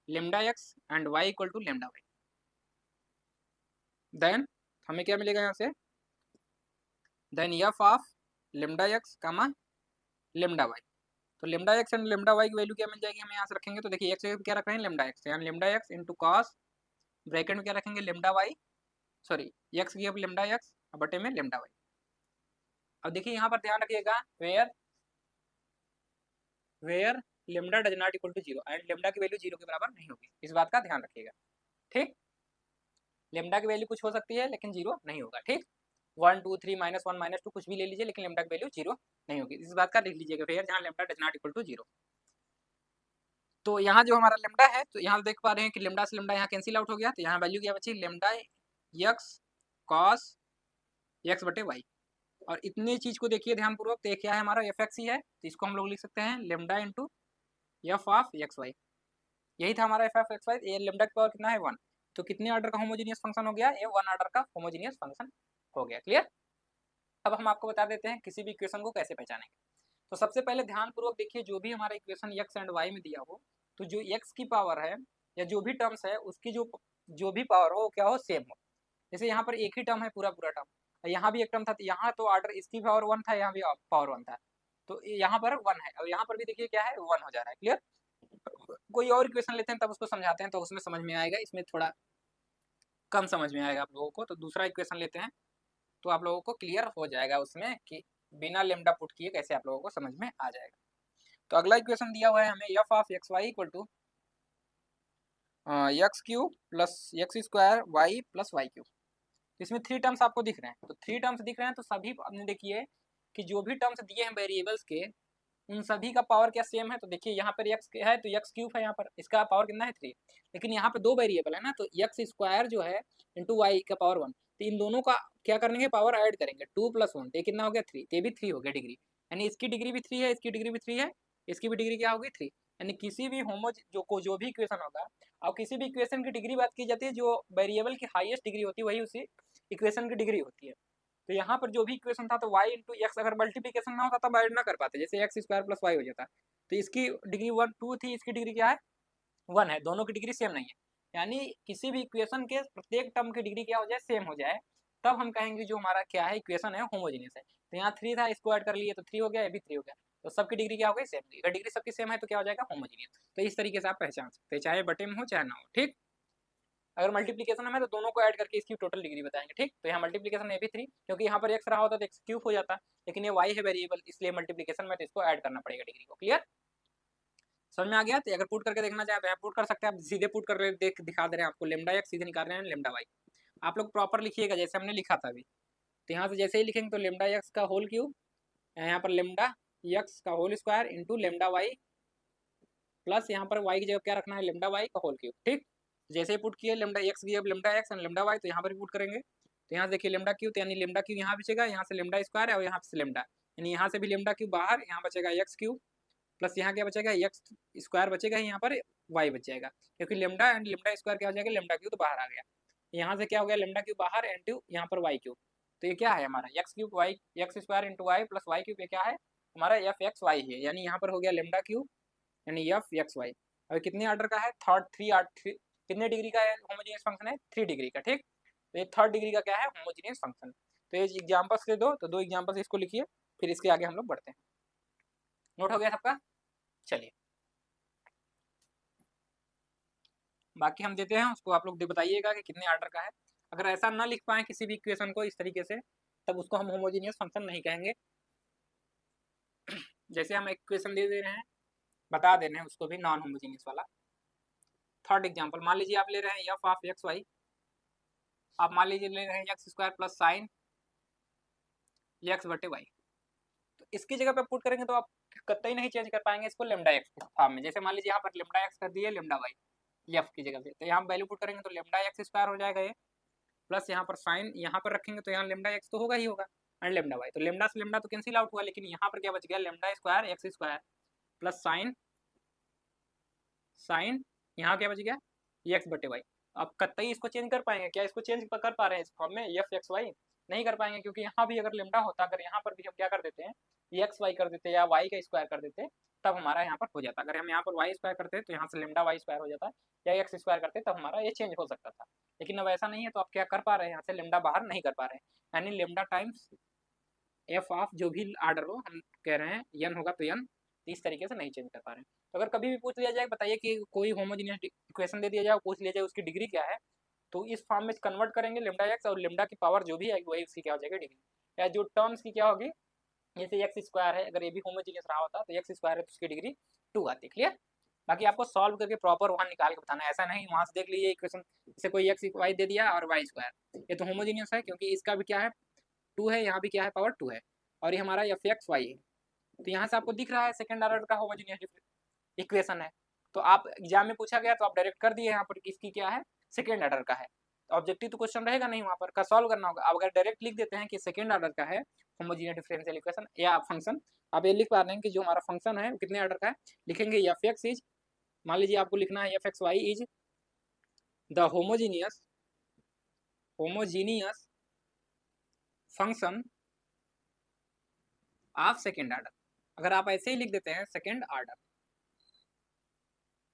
lambda x and y equal to lambda y, then हमें क्या मिलेगा यहाँ से, then f of lambda x comma lambda y. तो lambda x and lambda y की वैल्यू क्या मिल जाएगी हमें यहाँ से रखेंगे, तो देखिए एक्स क्या रख रहे हैं लेमडा एक्स, यानी lambda x into cos bracket में क्या रखेंगे लेमडा वाई, सॉरी एक्स की अब लेमडा एक्स बटे में लेमडा वाई। अब देखिए यहाँ पर ध्यान रखिएगा, where where lambda does not equal to zero, and lambda की वैल्यू जीरो के बराबर नहीं होगी, इस बात का ध्यान रखिएगा। ठीक, लेमडा की वैल्यू कुछ हो सकती है लेकिन जीरो नहीं होगा। ठीक, 1 2 3 -1 -2 कुछ भी ले लीजिए, लेकिन लेमडा की वैल्यू जीरो नहीं होगी, इस बात का लिख लीजिएगा फिर, जहाँ lambda does not equal to zero. तो यहाँ जो हमारा लेमडा है, तो यहाँ देख पा रहे हैं कि लेमडा से लेमडा यहाँ कैंसिल आउट हो गया, तो यहाँ वैल्यू क्या बची, लेमडा एक्स कॉस एक्स बटे वाई। और इतनी चीज को देखिए ध्यानपूर्वक, तो क्या है हमारा एफ एक्स ही है, तो इसको हम लोग लिख सकते हैं lambda into f of x y. यही था हमारा एफ ऑफ एक्स वाई, ये लेमडा का पावर कितना है 1, तो कितने ऑर्डर का होमोजीनियस फंक्शन हो गया, ये 1 ऑर्डर का होमोजीनियस फंक्शन हो गया। क्लियर। अब हम आपको बता देते हैं किसी भी इक्वेशन को कैसे पहचानेंगे। तो सबसे पहले ध्यानपूर्वक देखिए, जो भी हमारा इक्वेशन एक्स एंड वाई में दिया हो, तो जो एक्स की पावर है या जो भी टर्म्स है उसकी जो भी पावर हो क्या हो, सेम हो। जैसे यहाँ पर एक ही टर्म है पूरा टर्म, यहाँ भी एक टर्म था, तो यहाँ तो ऑर्डर इसकी पावर 1 था, यहाँ भी पावर 1 था, तो यहाँ पर 1 है, और यहाँ पर भी देखिए क्या है 1 हो जा रहा है। क्लियर। कोई और इक्वेशन लेते हैं तब उसको समझाते हैं, तो उसमें समझ में आएगा, इसमें थोड़ा कम समझ में आएगा आप लोगों को। तो दूसरा इक्वेशन लेते हैं तो आप लोगों को क्लियर हो जाएगा उसमें कि बिना लेमडा पुट किए कैसे आप लोगों को समझ में आ जाएगा। तो अगला इक्वेशन दिया हुआ है हमें f of x y equal to x cube plus x square y plus y cube. इसमें 3 टर्म्स आपको दिख रहे हैं, तो 3 टर्म्स दिख रहे हैं, तो सभी आपने देखिए कि जो भी टर्म्स दिए हैं वेरिएबल्स के, उन सभी का पावर क्या सेम है। तो देखिए यहाँ पर एक्स है तो एक्स क्यूब है, यहाँ पर इसका पावर कितना है 3, लेकिन यहाँ पे 2 वेरिएबल है ना, तो एक्स स्क्वायर जो है इंटू वाई का पावर 1, तो इन दोनों का क्या करेंगे, पावर ऐड करेंगे, 2 + 1, तो ये कितना हो गया 3, ये भी 3 हो गया डिग्री, यानी इसकी डिग्री भी 3 है, इसकी डिग्री भी 3 है, इसकी भी डिग्री क्या होगी 3। यानी किसी भी जो भी इक्वेशन होगा, और किसी भी इक्वेशन की डिग्री बात की जाती है, जो वेरिएबल की हाईएस्ट डिग्री होती है वही उसी इक्वेशन की डिग्री होती है। तो यहाँ पर जो भी इक्वेशन था, तो y इंटू एक्स अगर मल्टीप्लीकेशन ना होता तब ऐड ना कर पाते, जैसे एक्स स्क्वायर प्लस वाई हो जाता, तो इसकी डिग्री 1 2 थी, इसकी डिग्री क्या है 1 है, दोनों की डिग्री सेम नहीं है। यानी किसी भी इक्वेशन के प्रत्येक टर्म की डिग्री क्या हो जाए, सेम हो जाए, तब हम कहेंगे जो हमारा क्या है इक्वेशन है होमोजीनियस है। तो यहाँ 3 था, इसको ऐड कर लिए तो 3 हो गया, ये भी 3 हो गया, तो सबकी डिग्री क्या हो गई सेम। अगर डिग्री सबकी सेम है तो क्या हो जाएगा होमोजीनियस। तो इस तरीके से आप पहचान सकते हैं, चाहे बटे में हो चाहे ना हो। ठीक, अगर मल्टीप्लीकेशन में तो दोनों को ऐड करके इसकी टोटल डिग्री बताएंगे। ठीक, तो यहाँ मल्टीप्लीकेशन में भी 3, क्योंकि यहाँ पर एक्स रहा होता तो एक्स क्यूब हो जाता, लेकिन ये वाई है वेरिएबल, इसलिए मल्टीप्लीकेशन में तो इसको ऐड करना पड़ेगा डिग्री को। क्लियर, समझ में आ गया। तो अगर पुट करके देखना चाहे तो आप पुट कर सकते हैं, आप सीधे पुट कर दिखा दे रहे हैं आपको, लेमडा एक्स सीधे निकाल रहे हैं लेमडा वाई। आप लोग प्रॉपर लिखिएगा जैसे हमने लिखा था अभी, तो यहाँ से जैसे ही लिखेंगे तो लेमडा एक्स का होल क्यूब, यहाँ पर लेमडा एक्स का whole square into lambda y plus यहाँ पर वाई की जगह क्या रखना है, लेमडा वाई का होल क्यूब। ठीक, जैसे ही पुट किए लेमडा एक्स की अब lambda x and lambda y, तो यहाँ पर भी पुट करेंगे, तो यहाँ देखिए लेमडा क्यूब, तो यानी लेमडा क्यूब यहाँ बचेगा, यहाँ से लेमडा स्क्वायर है और यहाँ से लेमडा, यानी यहाँ से भी लेमडा क्यूब बाहर, यहाँ बचेगा एक्स क्यूब प्लस यहाँ क्या बचेगा एक्स स्क्वायर बचेगा, यहाँ पर वाई बच जाएगा, क्योंकि लेमडा एंड लेमडा स्क्वायर क्या हो जाएगा, लेमडा क्यूब तो बाहर आ गया, यहाँ से क्या हो गया लेमडा क्यूब बाहर एंड टू यहाँ पर वाई क्यूब, तो ये क्या है हमारा x cube y x square into Y plus y cube, ये क्या है हमारा एफ एक्स वाई है, यानी यहाँ पर हो गया लेमडा क्यूब यानी एफ एक्स वाई। और कितने ऑर्डर का है, थर्ड 3 कितने डिग्री का है होमोजीनियस फंक्शन है 3 डिग्री का। ठीक, तो ये 3rd डिग्री का क्या है होमोजीनियस फंक्शन। तो ये एग्जाम्पल्स ले दो, तो 2 एग्जाम्पल्स इसको लिखिए, फिर इसके आगे हम लोग बढ़ते हैं। नोट हो गया सबका, चलिए बाकी हम देते हैं उसको, आप लोग बताइएगा कि कितने ऑर्डर का है। अगर ऐसा ना लिख पाए किसी भी इक्वेशन को इस तरीके से, तब उसको हम होमोजीनियस फंक्शन नहीं कहेंगे। जैसे हम इक्वेशन दे रहे हैं, बता दे रहे हैं उसको भी नॉन होमोजीनियस वाला। 3rd एग्जाम्पल मान लीजिए आप ले रहे हैं एफ ऑफ एक्स वाई, आप मान लीजिए ले रहे हैं x square plus sine x बटे वाई, तो इसकी जगह पे पुट करेंगे तो आप कतई नहीं चेंज कर पाएंगे इसको लेमडा एक्स के फॉर्म में। जैसे मान लीजिए यहाँ पर लेमडा एक्स कर दिए लेमडा वाई एफ की जगह पे, तो यहाँ वैल्यू पुट करेंगे तो लेमडा एक्स स्क्वायर हो जाएगा ये, प्लस यहाँ पर साइन यहाँ पर रखेंगे तो यहाँ लेमडा एक्स तो होगा ही होगा, एंड लेमडा वाई। तो लेमडा से लेमडा तो कैंसिल आउट हुआ, लेकिन यहाँ पर क्या बच गया, lambda square x square plus sign यहाँ क्या बच गया, एक्स बटे वाई। अब कतई इसको चेंज कर पाएंगे क्या, इसको चेंज कर पा रहे हैं इस फॉर्म में एफ एक्स वाई, नहीं कर पाएंगे, क्योंकि यहाँ भी अगर लेमडा होता, अगर यहाँ पर भी हम क्या कर देते हैं एक्स वाई कर देते या वाई का स्क्वायर कर देते, तब हमारा यहाँ पर हो जाता। अगर हम यहाँ पर वाई स्क्वायर करते तो यहाँ से लेमडा वाई स्क्वायर हो जाता, या एक्स स्क्वायर करते तब हमारा ये चेंज हो सकता था। लेकिन अब ऐसा नहीं है, तो आप क्या कर पा रहे हैं, यहाँ से लेमडा बाहर नहीं कर पा रहे हैं, यानी लेमडा टाइम्स एफ ऑफ जो भी आर्डर हो, हम कह रहे हैं यन होगा तो यन, इस तरीके से नहीं चेंज कर पा रहे हैं। तो अगर कभी भी पूछ लिया जाए, बताइए कि कोई होमोजीनियस इक्वेशन दे दिया जाए, पूछ लिया जाए उसकी डिग्री क्या है, तो इस फॉर्म में कन्वर्ट करेंगे लेमडा एक्स, और लेमडा की पावर जो भी आएगी वही उसकी क्या हो जाएगी डिग्री, या जो टर्म्स की क्या होगी, जैसे एक्स स्क्वायर है, अगर ये भी होमोजीनियस रहा होता तो एक्स स्क्वायर है तो उसकी डिग्री 2 आती। क्लियर। बाकी आपको सॉल्व करके प्रॉपर वहाँ निकाल के बताना है, ऐसा नहीं वहाँ से देख लीजिए इक्वेशन, जैसे कोई एक्स वाई दे दिया और वाई स्क्वायर, ये तो होमोजीनियस है क्योंकि इसका भी क्या है 2 है, यहाँ भी क्या है पावर 2 है, और ये हमारा एफ एक्स वाई है। तो यहाँ से आपको दिख रहा है सेकंड ऑर्डर का होमोजीनियस इक्वेशन है। तो आप एग्जाम में पूछा गया तो आप डायरेक्ट कर दिए यहाँ पर किसकी क्या है, सेकंड ऑर्डर का है। तो ऑब्जेक्टिव तो क्वेश्चन रहेगा नहीं, वहाँ पर का सॉल्व करना होगा। अब अगर डायरेक्ट लिख देते हैं कि सेकंड ऑर्डर का है होमोजीनियस डिफरेंशियल इक्वेशन या फंक्शन, आप ये लिख पा रहे हैं कि जो हमारा फंक्शन है वो कितने ऑर्डर का है, लिखेंगे एफ एक्स इज, मान लीजिए आपको लिखना है f x y is the homogeneous function of second order. अगर आप ऐसे ही लिख देते हैं सेकेंड ऑर्डर,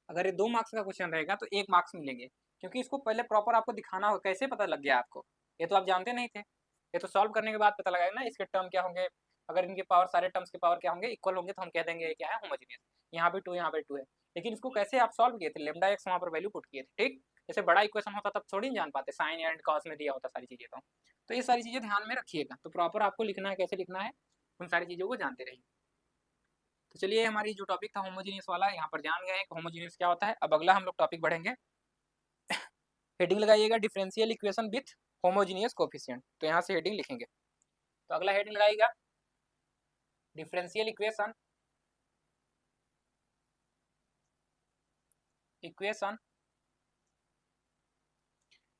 अगर ये 2 मार्क्स का क्वेश्चन रहेगा तो 1 मार्क्स मिलेंगे, क्योंकि इसको पहले प्रॉपर आपको दिखाना होगा। कैसे पता लग गया आपको, ये तो आप जानते नहीं थे, ये तो सॉल्व करने के बाद पता लगाएगा ना इसके टर्म क्या होंगे, अगर इनके पावर सारे टर्म्स के पावर क्या होंगे इक्वल होंगे तो हम कह देंगे क्या है होमोजीनियस। यहाँ पे 2 यहाँ पे 2 है, लेकिन इसको कैसे आप सॉल्व किए थे, लेमडा एक्स वहाँ पर वैल्यू पुट किए थे। ठीक, जैसे बड़ा इक्वेशन होता तब थोड़ी नहीं जान पाते, साइन एंड कॉस में दिया होता सारी चीजें, तो ये सारी चीजें ध्यान में रखिएगा। तो प्रॉपर आपको लिखना है, कैसे लिखना है उन सारी चीजों को जानते रहिए। तो चलिए हमारी जो टॉपिक था होमोजीनियस वाला, यहाँ पर जान गए हैं कि होमोजीनियस क्या होता है। अब अगला हम लोग टॉपिक बढ़ेंगे, हेडिंग लगाइएगा differential equation with homogeneous coefficient. तो यहाँ से हेडिंग लिखेंगे, तो अगला हेडिंग लगाइएगा differential equation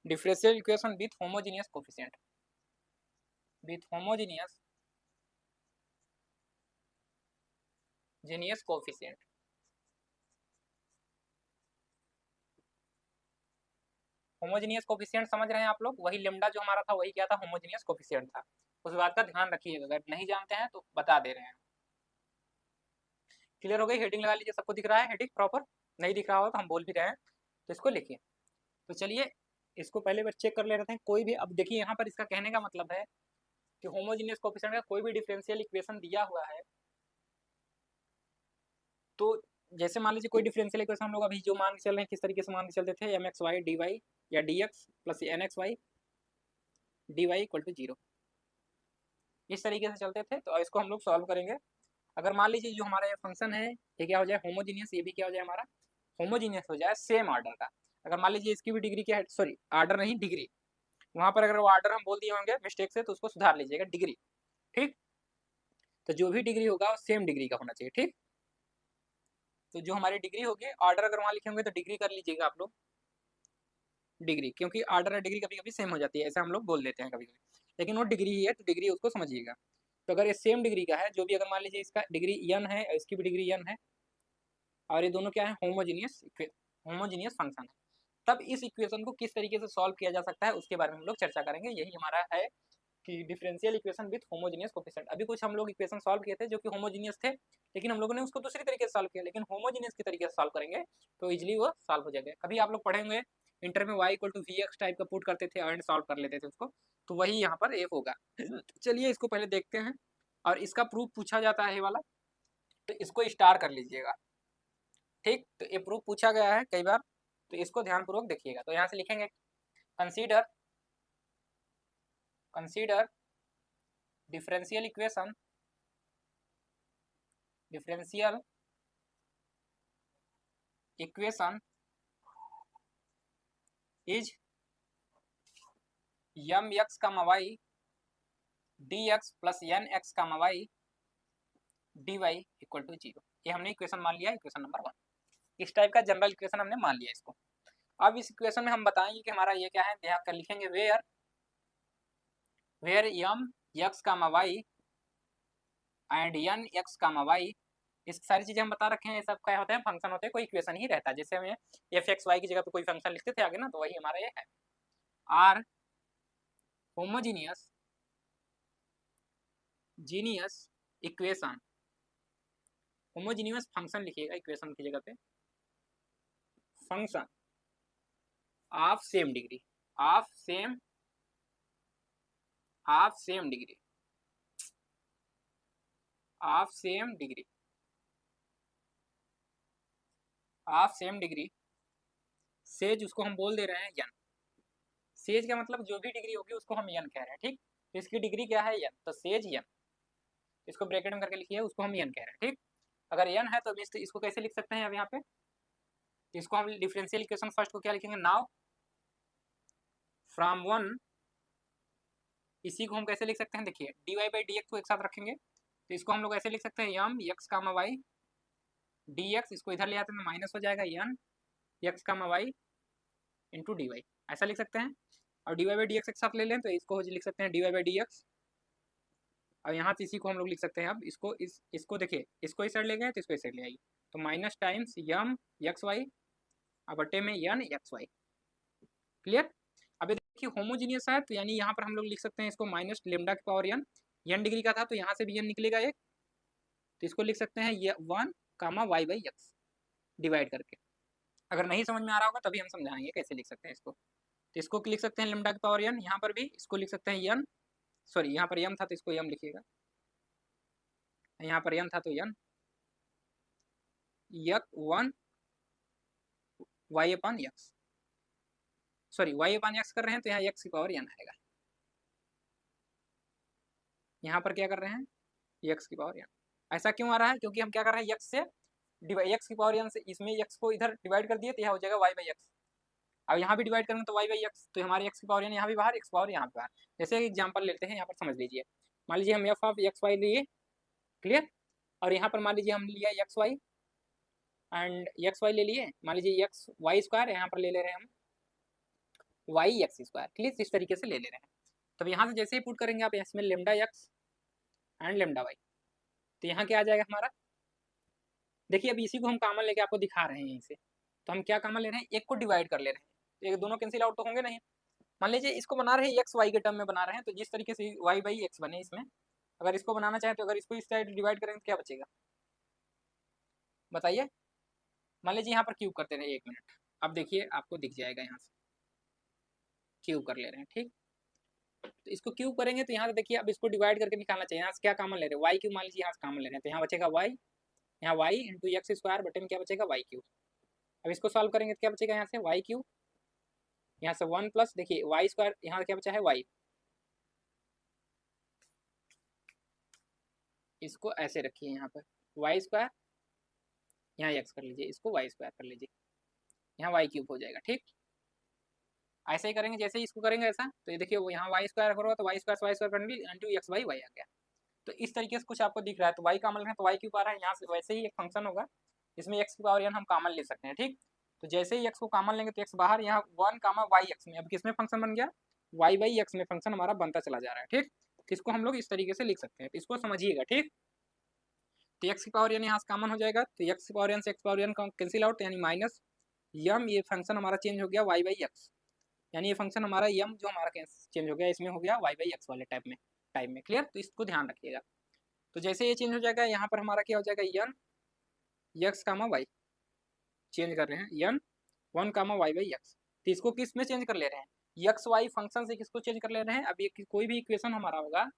differential equation with homogeneous coefficient, with homogeneous coefficient. Homogeneous coefficient समझ रहे हैं आप लोग, वही लेमडा जो हमारा था वही क्या था, होमोजीनियस कोफिशिएंट था। उस बात का ध्यान रखिएगा, अगर नहीं जानते हैं तो बता दे रहे हैं। क्लियर हो गई, हेडिंग लगा लीजिए, सबको दिख रहा है हेडिंग प्रॉपर, नहीं दिख रहा हो तो हम बोल भी रहे हैं तो इसको लिखिए। तो चलिए इसको पहले बार चेक कर ले रहे थे कोई भी। अब देखिए यहाँ पर इसका कहने का मतलब है कि होमोजीनियस कोफिशिएंट का कोई भी डिफरेंशियल इक्वेशन दिया हुआ है, तो जैसे मान लीजिए कोई डिफरेंशियल इक्वेशन हम लोग अभी जो मान के चल रहे हैं, किस तरीके से मान के चलते थे, m x y d y या d x plus n x y d Y equal to 0, इस तरीके से चलते थे। तो इसको हम लोग सॉल्व करेंगे। अगर मान लीजिए जो हमारा ये फंक्शन है ये क्या हो जाए होमोजीनियस, ये भी क्या हो जाए हमारा होमोजीनियस हो जाए, सेम ऑर्डर का। अगर मान लीजिए इसकी भी डिग्री क्या है, सॉरी ऑर्डर नहीं डिग्री, वहां पर अगर वो ऑर्डर हम बोल दिए होंगे मिस्टेक से तो उसको सुधार लीजिएगा डिग्री। ठीक, तो जो भी डिग्री होगा वो सेम डिग्री का होना चाहिए। ठीक, तो जो हमारी डिग्री होगी, ऑर्डर अगर वहां लिखे होंगे तो डिग्री कर लीजिएगा आप लोग डिग्री, क्योंकि ऑर्डर और डिग्री कभी कभी सेम हो जाती है, ऐसा हम लोग बोल देते हैं कभी कभी, लेकिन वो डिग्री ही है तो डिग्री उसको समझिएगा। तो अगर ये सेम डिग्री का है, जो भी अगर मान लीजिए इसका डिग्री n है और इसकी भी डिग्री n है, और ये दोनों क्या है होमोजीनियस फंक्शन है, तब इस इक्वेशन को किस तरीके से सॉल्व किया जा सकता है उसके बारे में हम लोग चर्चा करेंगे। यही हमारा है कि differential equation with homogeneous coefficient. अभी कुछ हम लोग इक्वेशन सॉल्व किए थे जो कि होमोजीनियस थे, लेकिन हम लोगों ने उसको दूसरी तरीके से सॉल्व किया, लेकिन होमोजीनियस के तरीके से सॉल्व करेंगे तो इजिली वो सॉल्व हो जाएगा। कभी आप लोग पढ़ेंगे इंटर में y equal to v x type का पुट करते थे एंड सॉल्व कर लेते थे उसको, तो वही यहाँ पर एक होगा। चलिए इसको पहले देखते हैं, और इसका प्रूफ पूछा जाता है ये वाला, तो इसको स्टार कर लीजिएगा। ठीक, तो ये प्रूफ पूछा गया है कई बार, तो इसको ध्यानपूर्वक देखिएगा। तो यहाँ से लिखेंगे consider differential equation is m x का y d x plus n x का y d Y equal to 0। ये हमने इक्वेशन मान लिया, इक्वेशन नंबर 1। इस टाइप का जनरल इक्वेशन हमने मान लिया इसको। अब इस इक्वेशन में हम बताएंगे कि हमारा ये क्या है, यहाँ कर लिखेंगे where m x comma y and n x comma y, इस सारी चीजें हम बता रखे हैं। ये सब क्या होते हैं, फंक्शन होते हैं, कोई इक्वेशन ही रहता है। जैसे हमें एफ एक्स वाई की जगह पे कोई फंक्शन लिखते थे आगे ना, तो वही हमारा ये है। Are homogeneous genius equation, homogeneous function लिखिएगा इक्वेशन की जगह पे, function of same degree, of same degree, of same degree, of same degree, says उसको हम बोल दे रहे हैं एन। सेज का मतलब जो भी डिग्री होगी उसको हम एन कह रहे हैं, ठीक। तो इसकी डिग्री क्या है, एन, तो सेज एन, इसको ब्रैकेट में करके लिखिए, उसको हम एन कह रहे हैं, ठीक। अगर एन है तो इसको कैसे लिख सकते हैं अब यहाँ पे, इसको हम डिफरेंशियल इक्वेशन फर्स्ट को क्या लिखेंगे, नाउ फ्रॉम वन, इसी को हम कैसे लिख सकते हैं, देखिए d y by d x को एक साथ रखेंगे, तो इसको हम लोग ऐसे लिख सकते हैं m x comma y d x, इसको इधर ले आते हैं माइनस हो जाएगा n x comma y into D y, ऐसा लिख सकते हैं। और d y by d x एक साथ ले लें तो इसको लिख सकते हैं d y by d x. और यहाँ से इसी को हम लोग लिख सकते हैं, अब इसको देखिए, इसको इस साइड ले गए तो इसको इस साइड ले आइए, तो माइनस टाइम्स यम एक्स वाई अब बटे में एन एक्स वाई, क्लियर। अब देखिए होमोजीनियस है तो यानी यहाँ पर हम लोग लिख सकते हैं इसको माइनस लेमडा की पावर एन डिग्री का था तो यहाँ से भी एन निकलेगा एक, तो इसको लिख सकते हैं ये 1 comma y by x divide करके। अगर नहीं समझ में आ रहा होगा तभी हम समझाएंगे कैसे लिख सकते हैं इसको। तो इसको लिख सकते हैं लेमडा की पावर एन, यहाँ पर भी इसको लिख सकते हैं एन, सॉरी यहाँ पर एम था तो इसको एम लिखिएगा, यहाँ पर एन था तो एन यक 1 वाई अपान एक्स, सॉरी वाई अपान एक्स कर रहे हैं तो यहाँ एक्स की पावर एन आएगा, यहाँ पर क्या कर रहे हैं एक्स की पावर एन। ऐसा क्यों आ रहा है, क्योंकि हम क्या कर रहे हैं एक्स से एक्स की पावर एन से इसमें एक्स को इधर डिवाइड कर दिए तो यह हो जाएगा वाई बाई एक्स। अब यहाँ भी डिवाइड करेंगे तो वाई बाई एक्स, तो हमारे एक्स की पावर एन यहाँ भी बाहर, एक्स पावर यहाँ पे बाहर। जैसे एग्जाम्पल लेते हैं, यहाँ पर समझ लीजिए, मान लीजिए हम एफ ऑफ एक्स वाई लिए, क्लियर। और यहाँ पर मान लीजिए हम लिया x y and x y ले लिए, मान लीजिए एक्स वाई स्क्वायर, यहाँ पर ले ले रहे हैं हम वाई एक्स स्क्वायर, क्लियर, इस तरीके से ले ले रहे हैं। तब यहाँ से जैसे ही पुट करेंगे आप इसमें lambda x and lambda y, तो यहाँ क्या आ जाएगा हमारा, देखिए अब इसी को हम कॉमन लेके आपको दिखा रहे हैं यहीं से, तो हम क्या कॉमन ले रहे हैं, एक को डिवाइड कर ले रहे हैं, तो ये दोनों कैंसिल आउट तो होंगे नहीं। मान लीजिए इसको बना रहे हैं एक्स वाई के टर्म में बना रहे हैं, तो जिस तरीके से वाई बाई एक्स बने इसमें, अगर इसको बनाना चाहें तो अगर इसको इस साइड डिवाइड करेंगे तो क्या बचेगा बताइए। मान लीजिए यहाँ पर क्यूब करते रहे 1 मिनट, अब देखिए आपको दिख जाएगा, यहाँ से क्यूब कर ले रहे हैं, ठीक। तो इसको क्यूब करेंगे तो यहाँ से देखिए अब इसको डिवाइड करके निकालना चाहिए, यहाँ से क्या कॉमन ले रहे हैं वाई क्यूब, मान लीजिए यहाँ से कॉमन ले रहे हैं तो यहाँ बचेगा वाई, यहाँ वाई इंटू एक्स स्क्वायर बटे में क्या बचेगा वाई क्यूब। अब इसको सॉल्व करेंगे तो क्या बचेगा, यहाँ से वाई क्यूब, यहाँ से 1 प्लस देखिए वाई स्क्वायर, यहाँ क्या बचा है वाई, इसको ऐसे रखिए यहाँ पर वाई स्क्वायर, यहाँ एक्स कर लीजिए, इसको वाई स्क्वायर कर लीजिए, यहाँ वाई क्यूब हो जाएगा, ठीक। ऐसे ही करेंगे, जैसे ही इसको करेंगे ऐसा, तो ये देखिए वो यहाँ वाई स्क्वायर करोगे तो वाई स्क्वायर करेंगे इंटू एक्स वाई वाई आ गया। तो इस तरीके से कुछ आपको दिख रहा है, तो वाई कॉमन है तो वाई क्यूब आ रहा है, यहाँ से वैसे ही एक फंक्शन होगा इसमें एक्स की पावर एन हम कॉमन ले सकते हैं, ठीक। तो जैसे ही एक्स को कॉमन लेंगे तो एक्स बाहर, यहाँ 1 कामा वाई एक्स में, अब किसमें फंक्शन बन गया वाई बाई एक्स में फंक्शन हमारा बनता चला जा रहा है, ठीक। तो इसको हम लोग इस तरीके से लिख सकते हैं, तो इसको समझिएगा, ठीक। तो एक्स की पावर एन यहाँ से कॉमन हो जाएगा, तो एक्स की पावर एन से x power n cancel out, यानी माइनस यम, ये फंक्शन हमारा चेंज हो गया वाई बाई एक्स, यानी ये फंक्शन हमारा यम जो हमारा चेंज हो गया इसमें हो गया वाई बाई एक्स वाले टाइप में, क्लियर। तो इसको ध्यान रखिएगा। तो जैसे ये चेंज हो जाएगा यहाँ पर हमारा क्या हो जाएगा यन एक्स कामा वाई, चेंज कर रहे हैं यन 1 कामा वाई बाई एक्स, तो इसको किस में चेंज कर ले रहे हैं एक्स वाई फंक्शन से किसको चेंज कर ले रहे हैं। अब ये कोई भी इक्वेशन हमारा होगा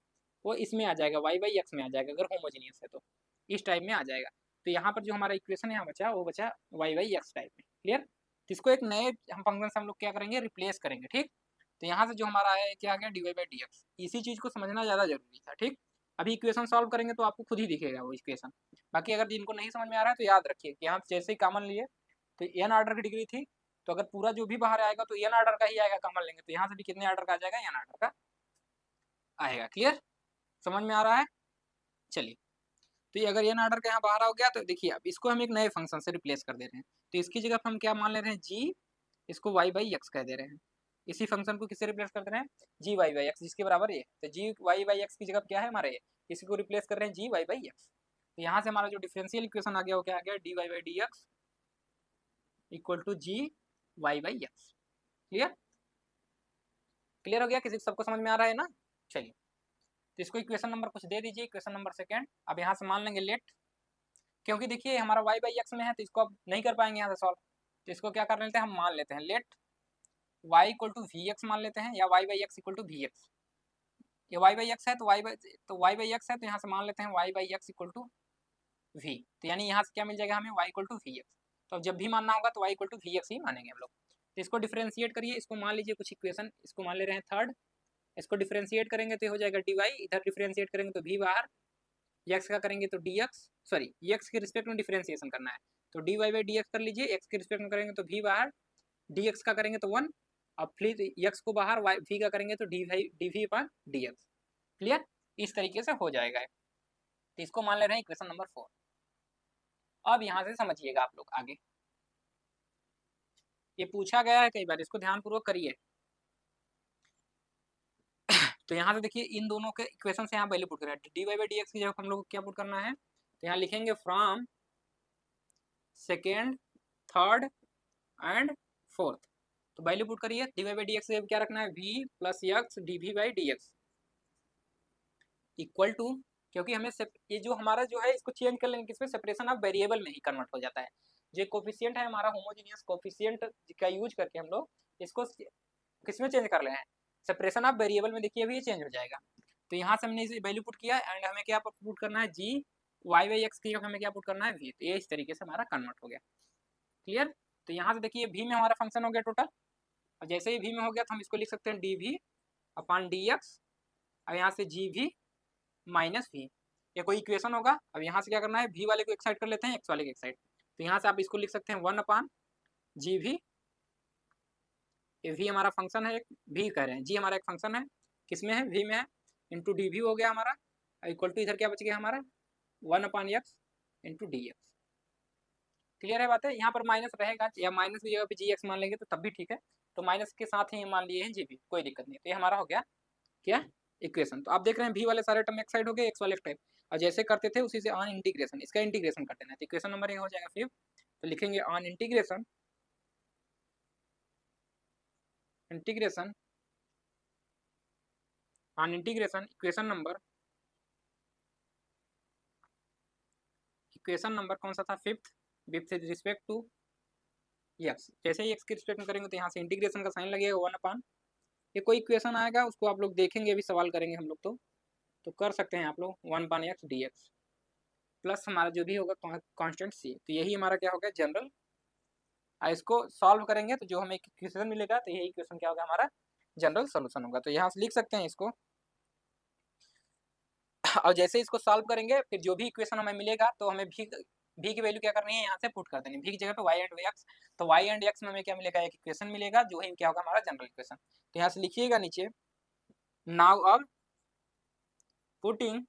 वो इसमें आ जाएगा वाई बाई एक्स में आ जाएगा, अगर होमोजीनियस है तो इस टाइप में आ जाएगा। तो यहाँ पर जो हमारा इक्वेशन यहाँ बचा वो बचा वाई बाई एक्स टाइप में, क्लियर। तो इसको एक नए हम फंक्शन से हम लोग क्या करेंगे रिप्लेस करेंगे, ठीक। तो यहाँ से जो हमारा है क्या आ गया d y by d x, इसी चीज़ को समझना ज़्यादा जरूरी था, ठीक। अभी इक्वेशन सॉल्व करेंगे तो आपको खुद ही दिखेगा वो इक्वेशन, बाकी अगर जिनको नहीं समझ में आ रहा है तो याद रखिए कि यहाँ जैसे ही कॉमन लिए तो एन ऑर्डर की डिग्री थी, तो अगर पूरा जो भी बाहर आएगा तो एन ऑर्डर का ही आएगा, कॉमन लेंगे तो यहाँ से भी कितने ऑर्डर का आ जाएगा एन ऑर्डर का आएगा, क्लियर, समझ में आ रहा है। चलिए, तो ये अगर एन ऑर्डर का यहाँ बाहर हो गया तो देखिए अब इसको हम एक नए फंक्शन से रिप्लेस कर दे रहे हैं, तो इसकी जगह हम क्या मान ले रहे हैं जी, इसको वाई बाई एक्स कह दे रहे हैं, इसी फंक्शन को किससे रिप्लेस कर रहे हैं, जी वाई बाई एक्स, जिसके बराबर ये, तो जी वाई बाई एक्स की जगह क्या है हमारे ये, इसी को रिप्लेस कर रहे हैं जी वाई बाई एक्स। तो यहाँ से हमारा जो डिफरेंशियल इक्वेशन आ गया वो क्या आ गया, d y by d x equal to g y by x. Clear, clear हो गया, किसी सबको समझ में आ रहा है ना। चलिए, तो इसको इक्वेशन नंबर कुछ दे दीजिए, इक्वेशन नंबर सेकेंड। अब यहाँ से मान लेंगे लेट, क्योंकि देखिए हमारा वाई बाई एक्स में है तो इसको अब नहीं कर पाएंगे यहाँ से सॉल्व, तो इसको क्या कर लेते हैं, हम मान लेते हैं let y equal to v x मान लेते हैं, या y by x equal to v x. ये वाई बाई एक्स है तो वाई बाई एक्स है, तो यहाँ से मान लेते हैं y by x equal to v, तो यानी यहाँ से क्या मिल जाएगा हमें, y equal to v x. तो अब जब भी मानना होगा तो Y equal to v x ही मानेंगे हम लोग। तो इसको डिफ्रेंशिएट करिए, इसको मान लीजिए कुछ इक्वेशन, इसको मान ले रहे हैं थर्ड, इसको डिफ्रेंशिएट करेंगे तो हो जाएगा डी वाई, इधर डिफ्रेंशिएट करेंगे तो वी बाहर, एक्स का करेंगे तो डी एक्स, सॉरी एक्स के रिस्पेक्ट में डिफ्रेंशिएशन करना है, तो d y by d x कर लीजिए, एक्स के रिस्पेक्ट में करेंगे तो वी बाहर, डी एक्स का करेंगे तो 1, अब फिर एक्स को बाहर वाई वी का करेंगे तो d v upon d x. Clear, इस तरीके से हो जाएगा। तो इसको मान ले रहे हैं इक्वेशन नंबर 4। अब यहाँ से समझिएगा आप लोग आगे, ये पूछा गया है कई बार, इसको ध्यानपूर्वक करिए। तो यहाँ से देखिए इन दोनों के इक्वेशन से यहाँ वैल्यू पुट करें, d y by d x की जगह हम लोग को क्या पुट करना है, तो यहाँ लिखेंगे from second third and fourth, तो वैल्यू पुट करिए, d y by d x क्या रखना है, v plus x d v by d x equal to, क्योंकि हमें ये जो हमारा जो है इसको चेंज कर लेंगे किसमें, सेपरेशन ऑफ वेरिएबल में ही कन्वर्ट हो जाता है। जो कोफिशिएंट है हमारा होमोजीनियस कोफिशिएंट का यूज करके हम लोग इसको किसमें चेंज कर रहे हैं, सेपरेशन ऑफ वेरिएबल में, देखिए अभी ये चेंज हो जाएगा। तो यहाँ से हमने इसे वैल्यू पुट किया एंड हमें क्या पुट करना है, जी वाई बाई एक्स की हमें क्या पुट करना है, वी, तो ये इस तरीके से हमारा कन्वर्ट हो गया। क्लियर, तो यहाँ से देखिए वी में हमारा फंक्शन हो गया टोटल, और जैसे ही वी में हो गया तो हम इसको लिख सकते हैं d v upon d x, और यहाँ से जी वी माइनस वी, ये कोई इक्वेशन होगा। अब यहाँ से क्या करना है, वी वाले को एक साइड कर लेते हैं, एक्स वाले को एक साइड, तो यहाँ से आप इसको लिख सकते हैं 1 अपॉन जी वी, ये वी हमारा फंक्शन है, एक वी कह रहे हैं, जी हमारा एक फंक्शन है, किसमें है, वी में है, इंटू डी वी हो गया हमारा, इक्वल टू इधर क्या बच गया हमारा 1 upon x into d x. Clear है बात है, यहाँ पर माइनस रहेगा, या माइनस की जगह पे जी एक्स मान लेंगे तो तब भी ठीक है, तो माइनस के साथ ही मान लिए हैं जी वी, कोई दिक्कत नहीं। तो ये हमारा हो गया क्या, इक्वेशन। तो आप देख रहे हैं वी वाले सारे टर्म एक साइड हो गए, एक्स वाले टाइप, और जैसे करते थे उसी से ऑन इंटीग्रेशन, इसका इंटीग्रेशन कर देना है, तो इक्वेशन नंबर ये हो जाएगा 5, तो लिखेंगे on integration, integration on integration equation number कौन सा था, fifth, with respect to x, जैसे ही एक्स के रिस्पेक्ट में करेंगे तो यहाँ से इंटीग्रेशन का साइन लगेगा 1 अपॉन, ये कोई इक्वेशन आएगा उसको आप लोग देखेंगे, अभी सवाल करेंगे हम लोग, तो कर सकते हैं आप लोग 1 upon x d x plus हमारा जो भी होगा कांस्टेंट सी, तो यही हमारा क्या होगा जनरल। इसको सॉल्व करेंगे तो जो हमें इक्वेशन मिलेगा, तो यही इक्वेशन क्या होगा हमारा जनरल सोल्यूशन होगा। तो यहाँ से लिख सकते हैं इसको, और जैसे इसको सॉल्व करेंगे फिर जो भी इक्वेशन हमें मिलेगा तो हमें भी की वैल्यू क्या करनी है, यहाँ से पुट कर देनी है, भी की जगह पे वाई एंड एक्स, तो वाई एंड एक्स में हमें क्या मिलेगा, एक इक्वेशन मिलेगा जो है क्या होगा हमारा जनरल इक्वेशन। तो यहाँ से लिखिएगा नीचे, नाउ अब पुटिंग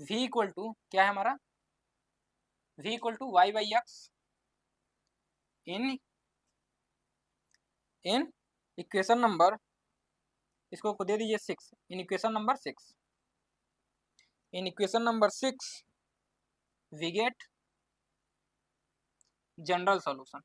v इक्वल टू क्या है हमारा, v equal to y by x in equation number, इसको दे दीजिए 6, in equation number 6 we get general solution.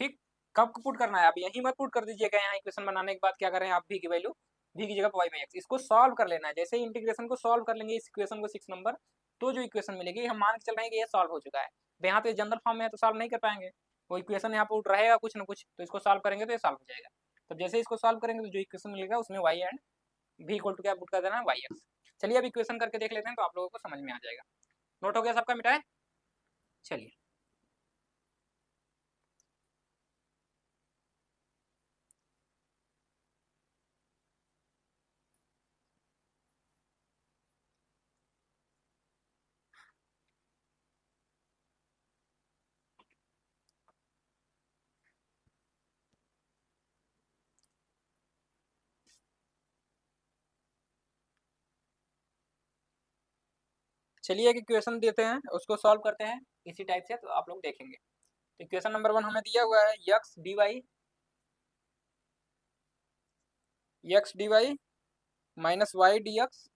ठीक, कब पुट करना है, आप यही मत पुट कर दीजिएगा, यहाँ इक्वेशन बनाने के बाद क्या करें आप, v की वैल्यू v की जगह वाई बाई एक्स, इसको सॉल्व कर लेना है। जैसे ही इंटीग्रेशन को सॉल्व कर लेंगे इस इक्वेशन को 6 नंबर, तो जो इक्वेशन मिलेगी हम मान के चल रहे हैं कि ये सॉल्व हो चुका है। यहाँ पे जनरल फॉर्म में है तो सॉल्व नहीं कर पाएंगे, वो इक्वेशन यहाँ पर रहेगा कुछ ना कुछ, तो इसको सॉल्व करेंगे तो ये सॉल्व हो जाएगा। तो जैसे इसको सॉल्व करेंगे तो जो इक्वेशन मिलेगा उसमें y and v equal to क्या पुट कर देना है, वाई एक्स। चलिए अब इक्वेशन करके देख लेते हैं तो आप लोगों को समझ में आ जाएगा। नोट हो गया सबका, मिटाए, चलिए चलिए एक इक्वेशन देते हैं, उसको सॉल्व करते हैं इसी टाइप से, तो आप लोग देखेंगे। तो इक्वेशन नंबर 1 हमें दिया हुआ है x dy minus y dx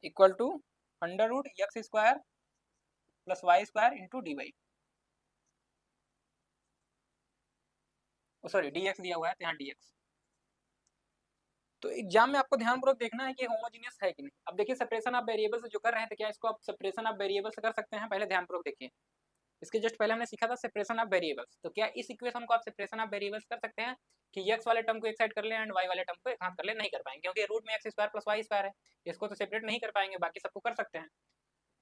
equal to under root x square plus y square into D y, sorry dx दिया हुआ है तो यहाँ dx। तो एग्जाम में आपको ध्यानपूर्वक देखना है कि होमोजीनियस है कि नहीं। अब देखिए सेपरेशन ऑफ वेरिएबल से जो कर रहे हैं, तो क्या इसको आप सेपरेशन ऑफ वेरिएबल से कर सकते हैं? पहले ध्यानपूर्वक देखिए, इसके जस्ट पहले हमने सीखा था सेपरेशन ऑफ वेरिएबल्स। तो क्या इस इक्वेशन को आप सेपरेशन ऑफ वेरिएबल्स कर सकते हैं कि x वाले टर्म को एक साइड कर ले एंड y वाले टर्म को एक हाथ कर ले? नहीं कर पाएंगे, क्योंकि रूट में x square plus y square है, इसको तो सेपरेट नहीं कर पाएंगे, बाकी सबको कर सकते हैं।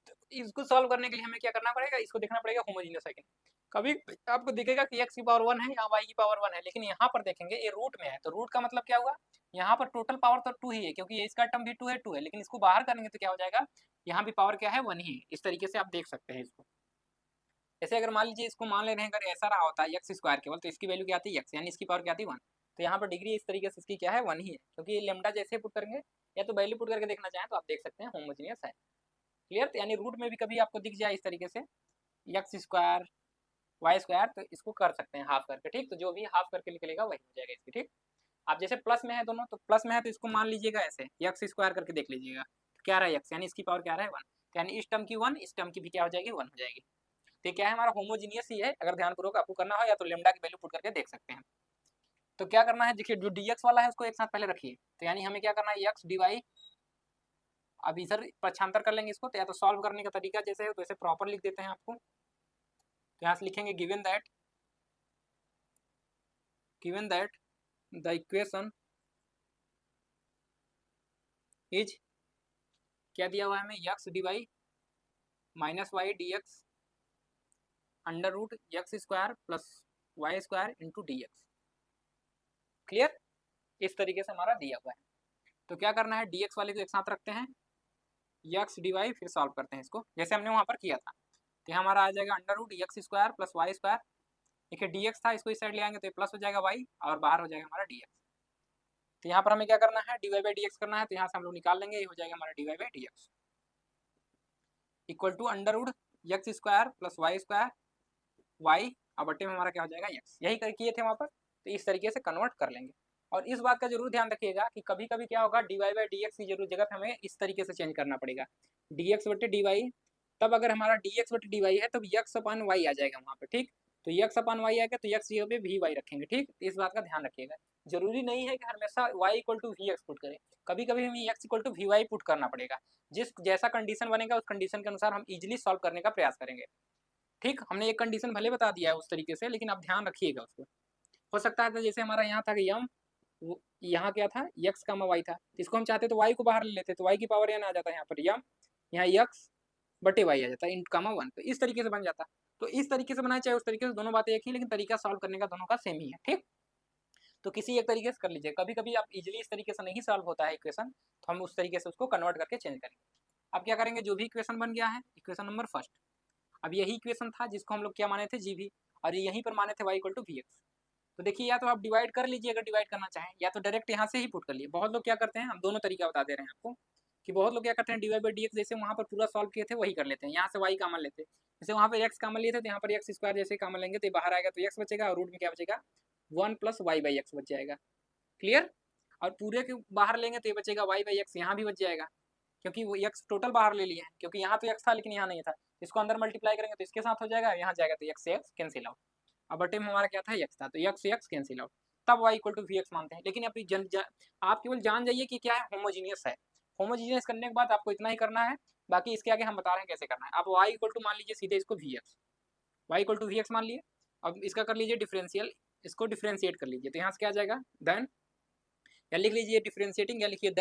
तो इसको सॉल्व करने के लिए हमें क्या करना पड़ेगा? इसको देखना पड़ेगा होमोजीनियस है कि नहीं। कभी आपको दिखेगा कि x की पावर 1 है या y की पावर 1 है, लेकिन यहाँ पर देखेंगे ये रूट में है, तो रूट का मतलब क्या हुआ? यहाँ पर टोटल पावर तो 2 ही है, क्योंकि ये इसका टर्म भी 2 है 2 है, लेकिन इसको बाहर करेंगे तो क्या हो जाएगा? यहाँ भी पावर क्या है? 1 ही है। इस तरीके से आप देख सकते हैं इसको। जैसे अगर मान लीजिए इसको मान ले रहे हैं, अगर ऐसा रहा होता है एक्स स्क्वायर केवल, तो इसकी वैल्यू क्या आती है x, यानी इसकी पावर क्या आती है 1। तो यहाँ पर डिग्री इस तरीके से इसकी क्या है? 1 ही है, क्योंकि ये लेमडा जैसे पुट करेंगे या तो वैल्यू पुट करके देखना चाहें तो आप देख सकते हैं होमोजीनियस है। क्लियर? तो यानी रूट में भी कभी आपको दिख जाए इस तरीके से एक्स स्क्वायर वाई स्क्वायर, तो इसको कर सकते हैं हाफ करके। ठीक, तो जो भी हाफ करके निकलेगा वही हो जाएगा इसकी। ठीक, आप जैसे प्लस में है दोनों, तो प्लस में है तो इसको मान लीजिएगा ऐसे एक्स स्क्वायर करके देख लीजिएगा, तो क्या रहा है एक्स, यानी इसकी पावर क्या रहा है 1, यानी इस टर्म की 1, इस टर्म की भी क्या हो जाएगी? 1 हो जाएगी। तो क्या है हमारा? होमोजीनियस ही है। अगर ध्यानपूर्वक आपको करना हो या तो लेमडा की वैल्यू पुट करके देख सकते हैं। तो क्या करना है, देखिए जो dx वाला है उसको एक साथ पहले रखिए, तो यानी हमें क्या करना है x dy, अब इधर पक्षांतर कर लेंगे इसको, तो या तो सॉल्व करने का तरीका जैसे है तो ऐसे प्रॉपर लिख देते हैं आपको। तो यहाँ से लिखेंगे given that the equation is, क्या दिया हुआ है हमें? x dy minus y d x under root x square plus y square into d x. Clear? इस तरीके से हमारा दिया हुआ है। तो क्या करना है, dx वाले को एक साथ रखते हैं, एक्स डी वाई, फिर सॉल्व करते हैं इसको जैसे हमने वहाँ पर किया था। तो यहाँ हमारा आ जाएगा under root x square plus y square, देखिए dx था, इसको इस साइड ले आएंगे तो ये प्लस हो जाएगा y, और बाहर हो जाएगा हमारा dx। तो यहाँ पर हमें क्या करना है? dy बाई dx करना है, तो यहाँ से हम लोग निकाल लेंगे, ये हो जाएगा हमारा dy by dx equal to under root x square plus y square y, और बट्टे में हमारा क्या हो जाएगा? x। यही किए थे वहाँ पर, तो इस तरीके से कन्वर्ट कर लेंगे। और इस बात का जरूर ध्यान रखिएगा कि कभी कभी क्या होगा, dy बाई dx की जरूर जगह पे हमें इस तरीके से चेंज करना पड़ेगा, dx बट्टे dy। तब अगर हमारा dx बट्टे dy है तब x अपन y आ जाएगा वहाँ पे। ठीक, तो x अपन y आएगा तो x जगह पे वी वाई रखेंगे। ठीक, इस बात का ध्यान रखिएगा। जरूरी नहीं है कि हमेशा y equal to v x put करें, कभी कभी हमें x equal to v y put करना पड़ेगा। जिस जैसा कंडीशन बनेगा उस कंडीशन के अनुसार हम इजिली सॉल्व करने का प्रयास करेंगे। ठीक, हमने एक कंडीशन भले बता दिया है उस तरीके से, लेकिन आप ध्यान रखिएगा उसको। हो सकता है तो जैसे हमारा यहाँ था कि यम, यहाँ क्या था? x का y था, इसको हम चाहते तो y को बाहर ले लेते, तो y की पावर यहाँ आ जाता है, यहाँ पर यम, यहाँ x बटे y आ जाता है, इंटू कामा 1, तो इस तरीके से बन जाता। तो इस तरीके से बनाए चाहे उस तरीके से, दोनों बातें एक ही, लेकिन तरीका सॉल्व करने का दोनों का सेम ही है। ठीक, तो किसी एक तरीके से कर लीजिए। कभी कभी आप इजिली इस तरीके से नहीं सॉल्व होता है इक्वेशन, तो हम उस तरीके से उसको कन्वर्ट करके चेंज करेंगे। अब क्या करेंगे, जो भी इक्वेशन बन गया है, इक्वेशन नंबर फर्स्ट, अब यही इक्वेशन था जिसको हम लोग क्या माने थे? जी भी, और यहीं पर माने थे y equal to v x. तो देखिए या तो आप डिवाइड कर लीजिए अगर डिवाइड करना चाहें, या तो डायरेक्ट यहाँ से ही पुट कर लिए। बहुत लोग क्या करते हैं, हम दोनों तरीका बता दे रहे हैं आपको, कि बहुत लोग क्या करते हैं डिवाइड बाई डी एक्स जैसे वहाँ पर पूरा सॉल्व किए थे वही कर लेते हैं, यहाँ से y कामन लेते हैं। जैसे वहाँ पर x कामन लिए थे तो यहाँ पर एक्स स्क्वायर जैसे कामन लेंगे तो बाहर आएगा तो x बचेगा, और रूट में क्या बचेगा? 1 प्लस वाई बाई एक्स बच जाएगा। क्लियर? और पूरे के बाहर लेंगे तो ये बचेगा y बाई एक्स, यहाँ भी बच जाएगा, क्योंकि वो x टोटल बाहर ले लिए हैं, क्योंकि यहाँ तो x था लेकिन यहाँ नहीं था। इसको अंदर मल्टीप्लाई करेंगे तो इसके साथ हो जाएगा, यहाँ जाएगा तो x से x कैंसिल आउट। अब बटे में हमारा क्या था? x था, तो x से x कैंसिल आउट, तब y equal to v x मानते हैं। लेकिन आप केवल जान जाइए कि क्या है, होमोजीनियस है। होमोजीनियस करने के बाद आपको इतना ही करना है, बाकी इसके आगे हम बता रहे हैं कैसे करना है। आप y इक्वल टू मान लीजिए सीधे इसको v x, y equal to v x मान लिए। अब इसका कर लीजिए डिफरेंशियल, इसको डिफरेंशिएट कर लीजिए, तो यहाँ से क्या आ जाएगा? देन, या लिख लीजिए डिफरेंशिएटिंग, या लिखिए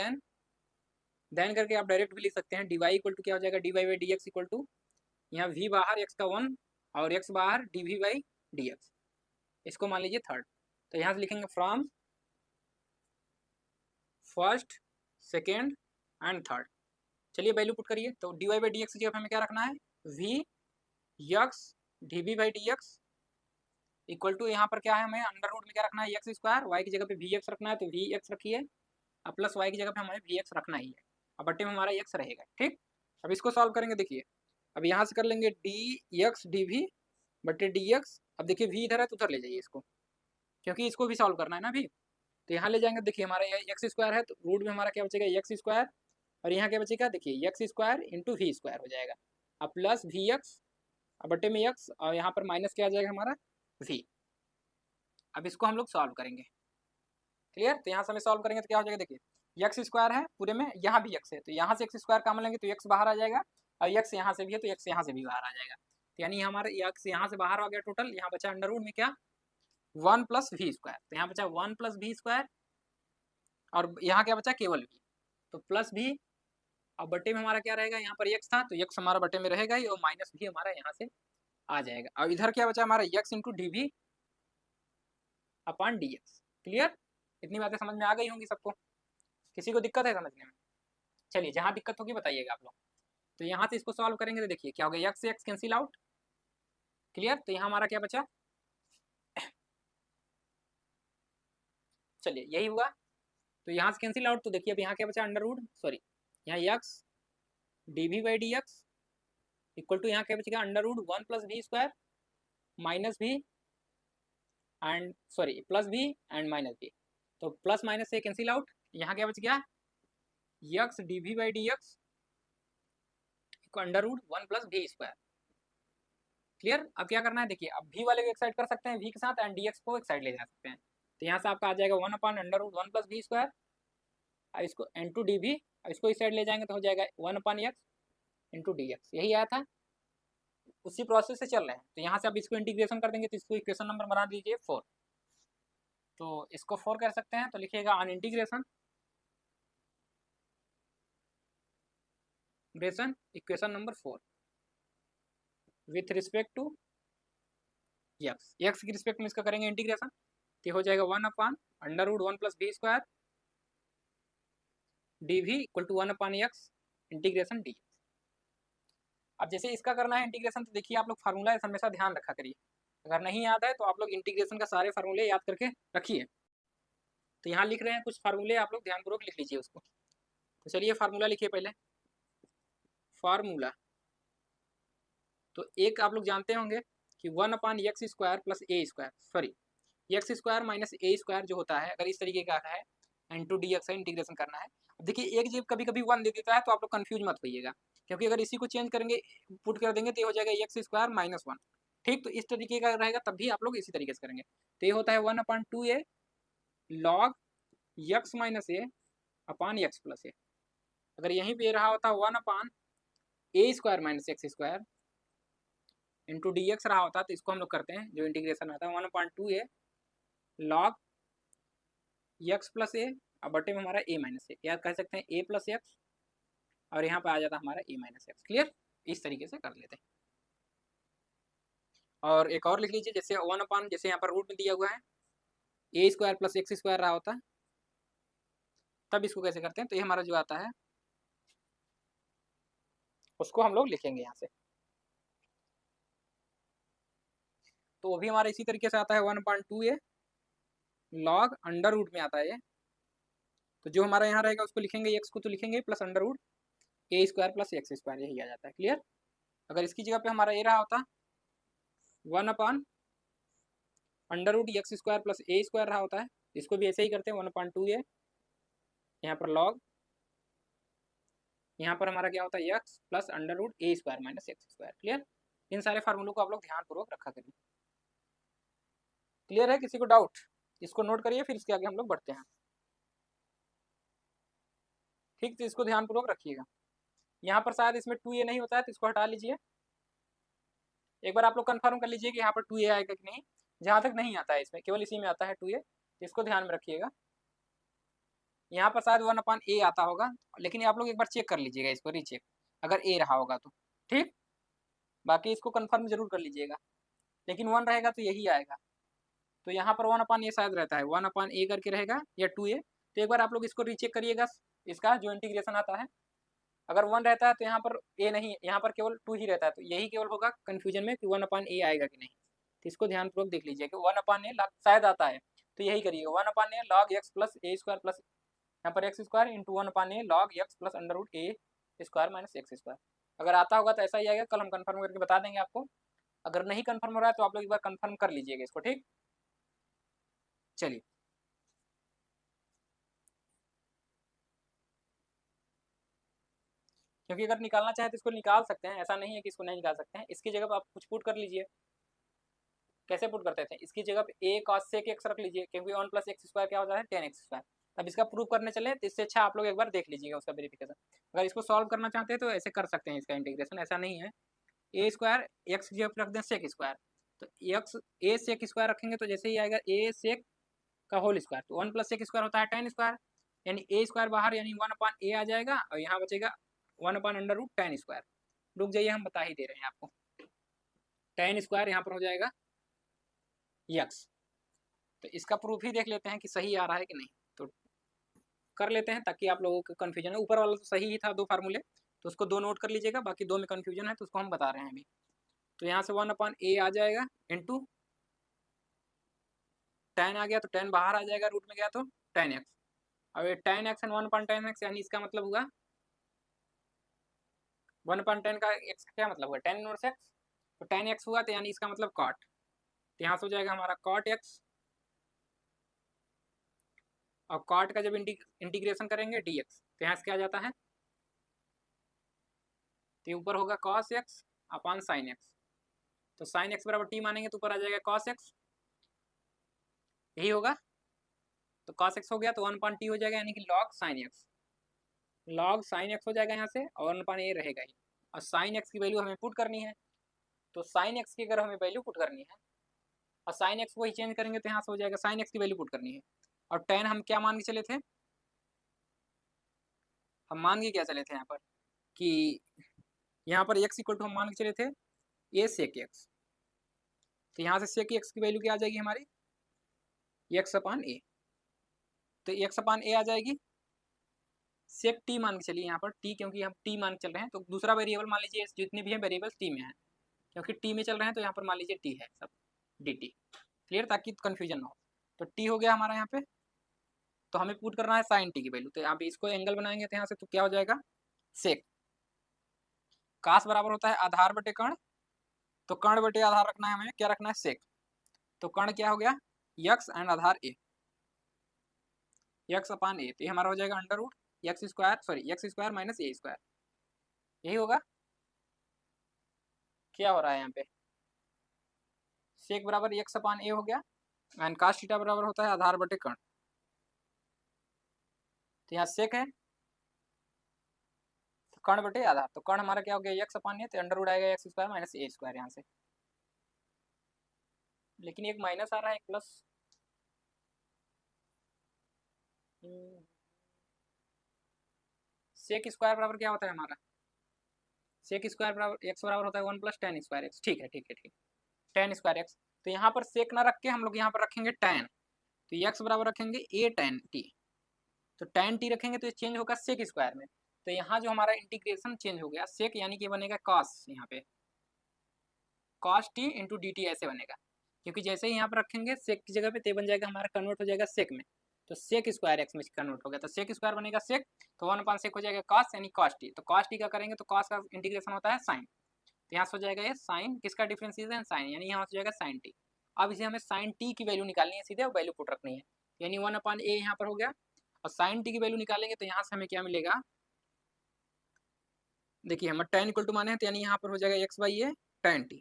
देन करके आप डायरेक्ट भी लिख सकते हैं। dy इक्वल टू क्या हो जाएगा? dy by d x equal to, यहाँ v बाहर x का 1 और x बाहर dv बाई डी एक्स, इसको मान लीजिए थर्ड। तो यहाँ से लिखेंगे from first, second and third. चलिए वैल्यू पुट करिए, तो dy बाई डी एक्स की जगह हमें क्या रखना है? v x dv by d x equal to, यहाँ पर क्या है, हमें अंडर रूट में क्या रखना है? एक्स स्क्वायर, y की जगह पे वी एक्स रखना है तो वी एक्स रखिए, अब प्लस y की जगह पे हमें वी एक्स रखना ही है, अब बट्टे में हमारा x रहेगा। ठीक, अब इसको सॉल्व करेंगे, देखिए अब यहाँ से कर लेंगे डी एक्स डी वी बटे डी एक्स। अब देखिए वी इधर है तो उधर ले जाइए इसको, क्योंकि इसको भी सॉल्व करना है ना अभी। तो यहाँ ले जाएंगे, देखिए हमारा ये एक्स स्क्वायर है तो रूट में हमारा क्या बचेगा, एक्स स्क्वायर, और यहाँ क्या बचेगा, देखिए x square into v square हो जाएगा। अब प्लस वी एक्स बटे में एक्स, और यहाँ पर माइनस क्या आ जाएगा हमारा वी। अब इसको हम लोग सॉल्व करेंगे, क्लियर। तो यहाँ से हमें सॉल्व करेंगे तो क्या हो जाएगा, देखिए एक्स स्क्वायर है पूरे में, यहाँ भी एक्स है तो यहाँ से एक्स स्क्वायर कॉमन लेंगे तो एक्स बाहर आ जाएगा, और एक्स यहाँ से भी है तो एक्स यहाँ से भी बाहर आ जाएगा। तो यानी हमारे एक्स यहाँ से बाहर आ गया टोटल, यहाँ बचा अंडर रूट में क्या 1 प्लस वी स्क्वायर, तो यहाँ बचा 1 प्लस वी स्क्वायर, और यहाँ क्या बचा केवल वी, तो प्लस भी। अब बटे में हमारा क्या रहेगा, यहाँ पर एक्स था तो एक्स हमारा बटे में रहेगा ही, और माइनस भी हमारा यहाँ से आ जाएगा। और इधर क्या बचा हमारा x into d v upon d x. Clear, इतनी बातें समझ में आ गई होंगी सबको, किसी को दिक्कत है समझने में? चलिए जहाँ दिक्कत होगी बताइएगा आप लोग। तो यहाँ से इसको सॉल्व करेंगे तो देखिए क्या हो गया, एक्स से एक्स कैंसिल आउट, क्लियर। तो यहाँ हमारा क्या बचा, चलिए यही हुआ, तो यहाँ से कैंसिल आउट, तो देखिए अब यहाँ क्या बचा अंडर रूट, सॉरी यहाँ x d v by d x equal to यहाँ क्या बचेगा under root 1 plus v square minus v and sorry plus v and minus v, तो प्लस माइनस से कैंसिल आउट, यहाँ क्या बच गया x d v by d x under root 1 plus v square. Clear, अब क्या करना है, देखिए अब भी वाले को एक साइड कर सकते हैं वी के साथ, एंड डी एक्स को एक साइड ले जा सकते हैं। तो यहाँ से आपका आ जाएगा 1 upon under root 1 plus v square, इसको इंटू डी वी, इसको इस साइड ले जाएंगे तो हो जाएगा 1 upon x into d x, यही आया था, उसी प्रोसेस से चल रहे हैं। तो यहाँ से आप इसको इंटीग्रेशन कर देंगे तो इसको इक्वेशन नंबर बना दीजिए 4, तो इसको 4 कर सकते हैं, तो लिखिएगा on integration equation number 4 with respect to x, x की रिस्पेक्ट में इसका करेंगे इंटीग्रेशन, तो हो जाएगा 1 upon under root 1 plus v square d v equal to 1 upon x integration d. अब जैसे इसका करना है इंटीग्रेशन, तो देखिए आप लोग फार्मूला हमेशा ध्यान रखा करिए, अगर नहीं याद है तो आप लोग इंटीग्रेशन का सारे फार्मूले याद करके रखिए। तो यहाँ लिख रहे हैं कुछ फार्मूले, आप लोग ध्यानपूर्वक लिख लीजिए उसको। तो चलिए फार्मूला लिखिए पहले, फार्मूला तो एक आप लोग जानते होंगे कि 1 upon x square plus a square, sorry x square minus a square जो होता है, अगर इस तरीके का है इंटू डी एक्स इंटीग्रेशन करना है। देखिए एक जब कभी कभी 1 दे देता है तो आप लोग कंफ्यूज मत होइएगा, क्योंकि अगर इसी को चेंज करेंगे पुट कर देंगे तो ये हो जाएगा एक्स स्क्वायर माइनस 1, ठीक। तो इस तरीके का रहेगा तब भी आप लोग इसी तरीके से करेंगे। तो ये होता है 1 upon 2a log x minus a upon x plus a. अगर यहीं पे रहा होता 1 upon a square minus x square into d x रहा होता, तो इसको हम लोग करते हैं जो इंटीग्रेशन आता है 1 upon 2a log x plus a, अब बटे में हमारा ए माइनस ए, या कह सकते हैं ए प्लस एक्स, और यहाँ पे आ जाता हमारा ए माइनस एक्स। क्लियर, इस तरीके से कर लेते हैं। और एक और लिख लीजिए, जैसे 1 अपॉन, जैसे यहाँ पर रूट में दिया हुआ है ए स्क्वायर प्लस एक्स स्क्वायर रहा होता है, तब इसको कैसे करते हैं, तो ये हमारा जो आता है उसको हम लोग लिखेंगे यहाँ से, तो वो भी हमारा इसी तरीके से आता है 1 upon 2a log under root में आता है ये, तो जो हमारा यहाँ रहेगा उसको लिखेंगे, एक्स को तो लिखेंगे plus under root a square plus x square, यही आ जाता है। क्लियर, अगर इसकी जगह पे हमारा ए रहा होता 1 upon under root x square plus a square रहा होता है, इसको भी ऐसे ही करते हैं 1 अपॉन 2a, यहाँ पर लॉग, यहाँ पर हमारा क्या होता है x plus under root a square minus x square. Clear, इन सारे फार्मूलों को आप लोग ध्यानपूर्वक रखा करिए। क्लियर है, किसी को डाउट, इसको नोट करिए, फिर इसके आगे हम लोग बढ़ते हैं। ठीक, तो इसको ध्यानपूर्वक रखिएगा। यहाँ पर शायद इसमें 2a नहीं होता है तो इसको हटा लीजिए, एक बार आप लोग कंफर्म कर लीजिए कि यहाँ पर 2a आएगा कि नहीं। जहाँ तक नहीं आता है इसमें, केवल इसी में आता है 2a, इसको ध्यान में रखिएगा। यहाँ पर शायद 1 अपॉन ए आता होगा, लेकिन आप लोग एक बार चेक कर लीजिएगा इसको, रीचेक, अगर ए रहा होगा तो ठीक, बाकी इसको कंफर्म जरूर कर लीजिएगा। लेकिन 1 रहेगा तो यही आएगा, तो यहाँ पर 1 अपॉन ए शायद रहता है, 1 अपॉन ए करके रहेगा या 2a, तो एक बार आप लोग इसको रीचेक करिएगा, इसका जो इंटीग्रेशन आता है। अगर 1 रहता है तो यहाँ पर ए नहीं, यहाँ पर केवल 2 ही रहता है, तो यही केवल होगा कन्फ्यूजन में कि 1 अपॉन ए आएगा कि नहीं। तो इसको ध्यानपूर्वक देख लीजिए कि 1 अपॉन ए शायद आता है, तो यही करिएगा 1 upon a log x plus a square plus यहाँ पर x square into 1 upon a log x plus under root a square minus x square. अगर आता होगा तो ऐसा ही आएगा, कल हम कंफर्म करके बता देंगे आपको। अगर नहीं कंफर्म हो रहा है तो आप लोग एक बार कंफर्म कर लीजिएगा इसको, ठीक। चलिए, क्योंकि अगर निकालना चाहे तो इसको निकाल सकते हैं, ऐसा नहीं है कि इसको नहीं निकाल सकते हैं। इसकी जगह पर आप कुछ पुट कर लीजिए। कैसे पुट करते थे, इसकी जगह पे ए कॉस सेक एक्स रख लीजिए, क्योंकि 1 प्लस एक्स स्क्वायर क्या होता है 10 एक्स स्क्वायर। अब इसका प्रूव करने चले तो इससे अच्छा आप लोग एक बार देख लीजिएगा उसका वेरिफिकेशन। अगर इसको सॉल्व करना चाहते हैं तो ऐसे कर सकते हैं इसका इंटीग्रेशन, ऐसा नहीं है। ए स्क्वायर एक्स की जगह पर रख दें सेक स्क्वायर, तो एक्स ए सेक स्क्वायर रखेंगे तो जैसे ही आएगा ए सेक का होल स्क्वायर, तो 1 प्लस सेक स्क्वायर होता है 10 स्क्वायर, यानी ए स्क्वायर बाहर यानी 1/a आ जाएगा, और यहाँ बचेगा 1/√10 स्क्वायर। रुक जाइए, हम बता ही दे रहे हैं आपको। 10 स्क्वायर यहाँ पर हो जाएगा यक्स। तो इसका प्रूफ ही देख लेते हैं कि सही आ रहा है कि नहीं, तो कर लेते हैं ताकि आप लोगों को कन्फ्यूजन है। ऊपर वाला तो सही ही था, 2 फार्मूले, तो उसको 2 नोट कर लीजिएगा, बाकी 2 में कन्फ्यूजन है तो उसको हम बता रहे हैं अभी। तो यहाँ से 1/a आ जाएगा इंटू 10 आ गया, तो 10 बाहर आ जाएगा, रूट में गया तो 10x। अब ये 10x एंड 1/10x यानी इसका मतलब हुआ 1/10 का x का क्या मतलब हुआ 10 इनवर्स x, तो 10x हुआ तो यानी इसका मतलब cot, तो यहाँ से हो जाएगा हमारा cot x, और cot का जब इंटीग्रेशन करेंगे dx तो यहाँ से क्या आ जाता है, तो ऊपर होगा cos x upon sin x, तो sin x बराबर t मानेंगे तो ऊपर आ जाएगा cos x, यही होगा। तो cos x हो गया तो 1/t हो जाएगा, यानी कि log sin x, log sin x हो जाएगा यहाँ से, और 1/a रहेगा ही। और sin x की वैल्यू हमें पुट करनी है, तो sin x की अगर हमें वैल्यू पुट करनी है और sin x को ही चेंज करेंगे तो यहाँ से हो जाएगा sin x की वैल्यू पुट करनी है। और 10 हम क्या मान के चले थे, हम मान के क्या चले थे यहाँ पर कि यहाँ पर x इक्वल टू हम मान के चले थे a sec x, तो यहाँ से sec x की वैल्यू क्या आ जाएगी हमारी x/a, तो x/a आ जाएगी। sec t मान के चलिए यहाँ पर t, क्योंकि हम t मान के चल रहे हैं तो दूसरा वेरिएबल मान लीजिए, जितने भी हैं वेरिएबल्स t में है, क्योंकि t में चल रहे हैं तो यहाँ पर मान लीजिए t है सब dt, क्लियर, ताकि कन्फ्यूजन ना हो। तो t हो गया हमारा यहाँ पे, तो हमें पुट करना है साइन टी की वैल्यू, तो आप इसको एंगल बनाएंगे तो यहाँ से तो क्या हो जाएगा सेक, कास बराबर होता है आधार बटे कर्ण, तो कर्ण बटे आधार रखना है हमें, क्या रखना है सेक, तो कर्ण क्या हो गया यक्स एंड आधार ए, यक्स अपान ए, तो ये हमारा हो जाएगा under root x square minus a square, यही होगा। क्या हो रहा है यहाँ पे, सेक बराबर एक्स अपान ए हो गया, एंड कास थीटा बराबर होता है आधार बटे कर्ण, तो यहाँ सेक है तो कर्ण बटे आधार, तो कर्ण हमारा क्या हो गया एक्स अपान ए, तो अंडर रूट आएगा x square minus a square यहाँ से, लेकिन एक माइनस आ रहा है एक प्लस, सेक स्क्वायर बराबर क्या होता है हमारा, सेक स्क्वायर बराबर एक्स बराबर होता है 1 प्लस टेन स्क्वायर एक्स, ठीक है ठीक है ठीक, 10 स्क्वायर एक्स, तो यहाँ पर सेक ना रख के हम लोग यहाँ पर रखेंगे tan, तो एक्स बराबर रखेंगे a tan t, तो tan t रखेंगे तो ये चेंज होगा सेक स्क्वायर में, तो यहाँ जो हमारा इंटीग्रेशन चेंज हो गया सेक, यानी कि बनेगा cos, यहाँ पे cos t into d T ऐसे बनेगा, क्योंकि जैसे ही यहाँ पर रखेंगे सेक की जगह पे ते बन जाएगा हमारा कन्वर्ट हो जाएगा सेक में, तो सेक स्क्वायर एक्स में कन्वर्ट हो गया, तो सेक स्क्वायर बनेगा सेक, तो 1/sec हो जाएगा cos यानी cos t, तो cos t का करेंगे तो cos का इंटीग्रेशन होता है sin, तो यहाँ से हो जाएगा ये साइन किसका डिफरेंशिएशन साइन, यानी यहाँ से हो जाएगा साइन टी। अब इसे हमें साइन टी की वैल्यू निकालनी है, सीधे वैल्यू पुट रखनी है, यानी 1/a यहाँ पर हो गया, और साइन टी की वैल्यू निकालेंगे तो यहाँ से हमें क्या मिलेगा, देखिए हम tan इक्वल टू माने हैं तो यानी यहाँ पर हो जाएगा x/a tan t,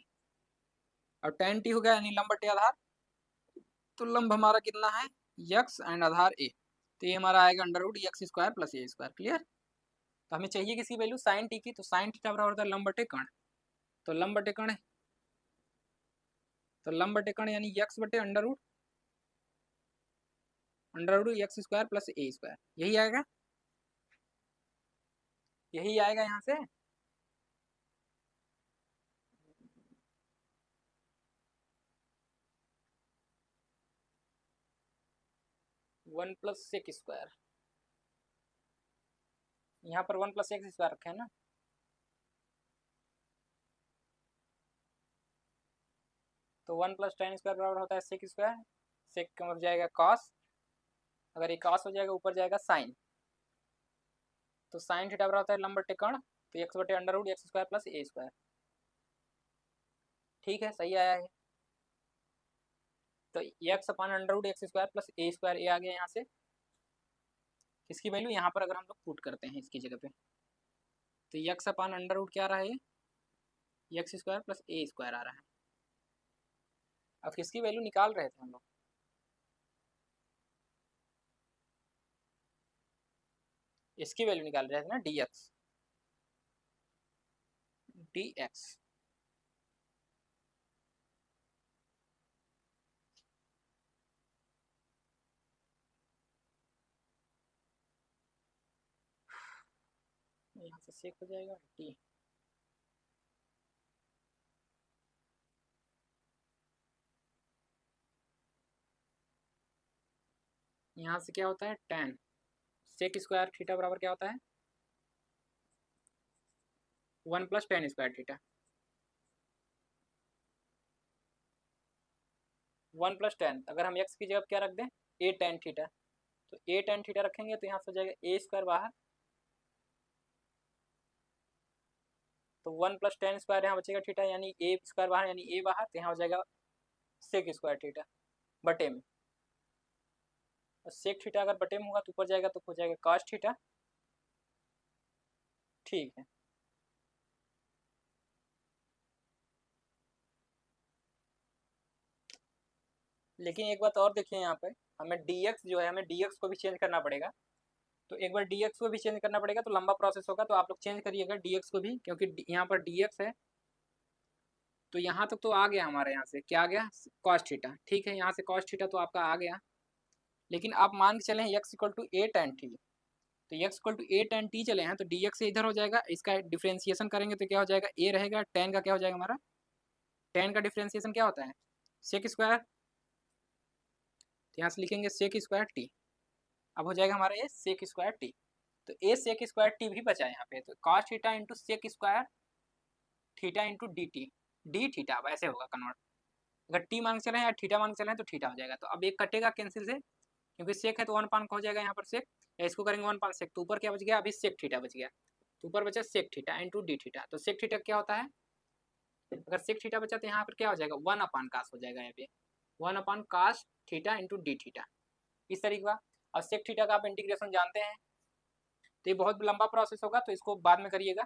और tan t हो गया यानी लंब बटे आधार, तो लंब हमारा कितना है x एंड आधार a, तो ये हमारा आएगा under root x square plus a square, clear. तो हमें चाहिए किसी वैल्यू साइन टी की, तो साइन थीटा बराबर होता है लंब बटे कर्ण, तो लंब बटे कर्ण, तो लंब बटे कर्ण यानी x बटे under root x square plus a square, यही आएगा, यही आएगा यहाँ से। वन प्लस सेक स्क्वायर, यहाँ पर 1 प्लस एक्स स्क्वायर रखे हैं ना, तो 1 प्लस tan स्क्वायर बराबर होता है सेक स्क्वायर, सेक का मतलब जाएगा cos, अगर ये cos हो जाएगा ऊपर जाएगा साइन, तो साइन थीटा बराबर होता है लंब बटे कर्ण, तो एक्स बटे under root x square plus a square. ठीक है, सही आया है। तो x upon under root x square plus a square, a आ गया यहाँ से। इसकी वैल्यू यहाँ पर अगर हम लोग पुट करते हैं इसकी जगह पे, तो एक्स अपान अंडर रूट क्या आ रहा है, x square plus a square आ रहा है। अब किसकी वैल्यू निकाल रहे थे हम लोग, इसकी वैल्यू निकाल रहे थे ना, डी एक्स, डी एक्स। यहाँ से सेक हो जाएगा टी, यहाँ से क्या होता है टेन, सेक स्क्वायर थीटा बराबर क्या होता है 1 plus ten square theta, 1 plus ten. अगर हम एक्स की जगह क्या रख दें, ए टेन थीटा, तो ए टेन थीटा रखेंगे तो यहाँ से हो जाएगा ए स्क्वायर बाहर, तो 1 प्लस टेन स्क्वायर यहाँ बचेगा थीटा, यानी ए स्क्वायर बाहर यानी ए बाहर, तो यहाँ हो जाएगा सेक स्क्वायर थीटा बटे में। और सेक थीटा अगर बटे में होगा तो ऊपर जाएगा तो हो जाएगा कॉस थीटा। ठीक है, लेकिन एक बात और देखिए, यहाँ पे हमें dx जो है, हमें dx को भी चेंज करना पड़ेगा। तो एक बार dx को भी चेंज करना पड़ेगा तो लंबा प्रोसेस होगा, तो आप लोग चेंज करिएगा dx को भी, क्योंकि यहाँ पर dx है। तो यहाँ तक तो आ गया हमारे, यहाँ से क्या आ गया कॉस थीटा। ठीक है, यहाँ से कॉस थीटा तो आपका आ गया, लेकिन आप मान के चले x equal to a tan t, तो x equal to a tan t चले हैं, तो डी एक्स इधर हो जाएगा, इसका डिफ्रेंसिएशन करेंगे तो क्या हो जाएगा, ए रहेगा, टेन का क्या हो जाएगा हमारा, टेन का डिफ्रेंसिएशन क्या होता है सेक स्क्वायर, तो यहाँ से लिखेंगे सेक स्क्वायर टी। अब हो जाएगा हमारा ए सेक स्क्वायर टी, तो ए सेक स्क्वायर टी भी बचा है यहाँ पे, तो cos theta into sec square theta into d t, d theta अब ऐसे होगा कन्वर्ट। अगर टी मान के चले या थीटा मान के चले तो थीटा हो जाएगा, तो अब एक कटेगा कैंसिल से, क्योंकि सेक है तो 1 पान का हो जाएगा यहाँ पर सेक, या इसको करेंगे 1 पान सेक, तो ऊपर क्या बच गया अभी सेक थीटा बच गया, तो ऊपर बचा sec theta into d theta. तो सेक थीटा क्या होता है, अगर सेक थीटा बचा तो यहाँ पर क्या हो जाएगा 1 अपान कास हो जाएगा, यहाँ पे 1 upon cos theta into d theta, इस तरीके का। और सेक थीटा का आप इंटीग्रेशन जानते हैं, तो ये बहुत लंबा प्रोसेस होगा, तो इसको बाद में करिएगा,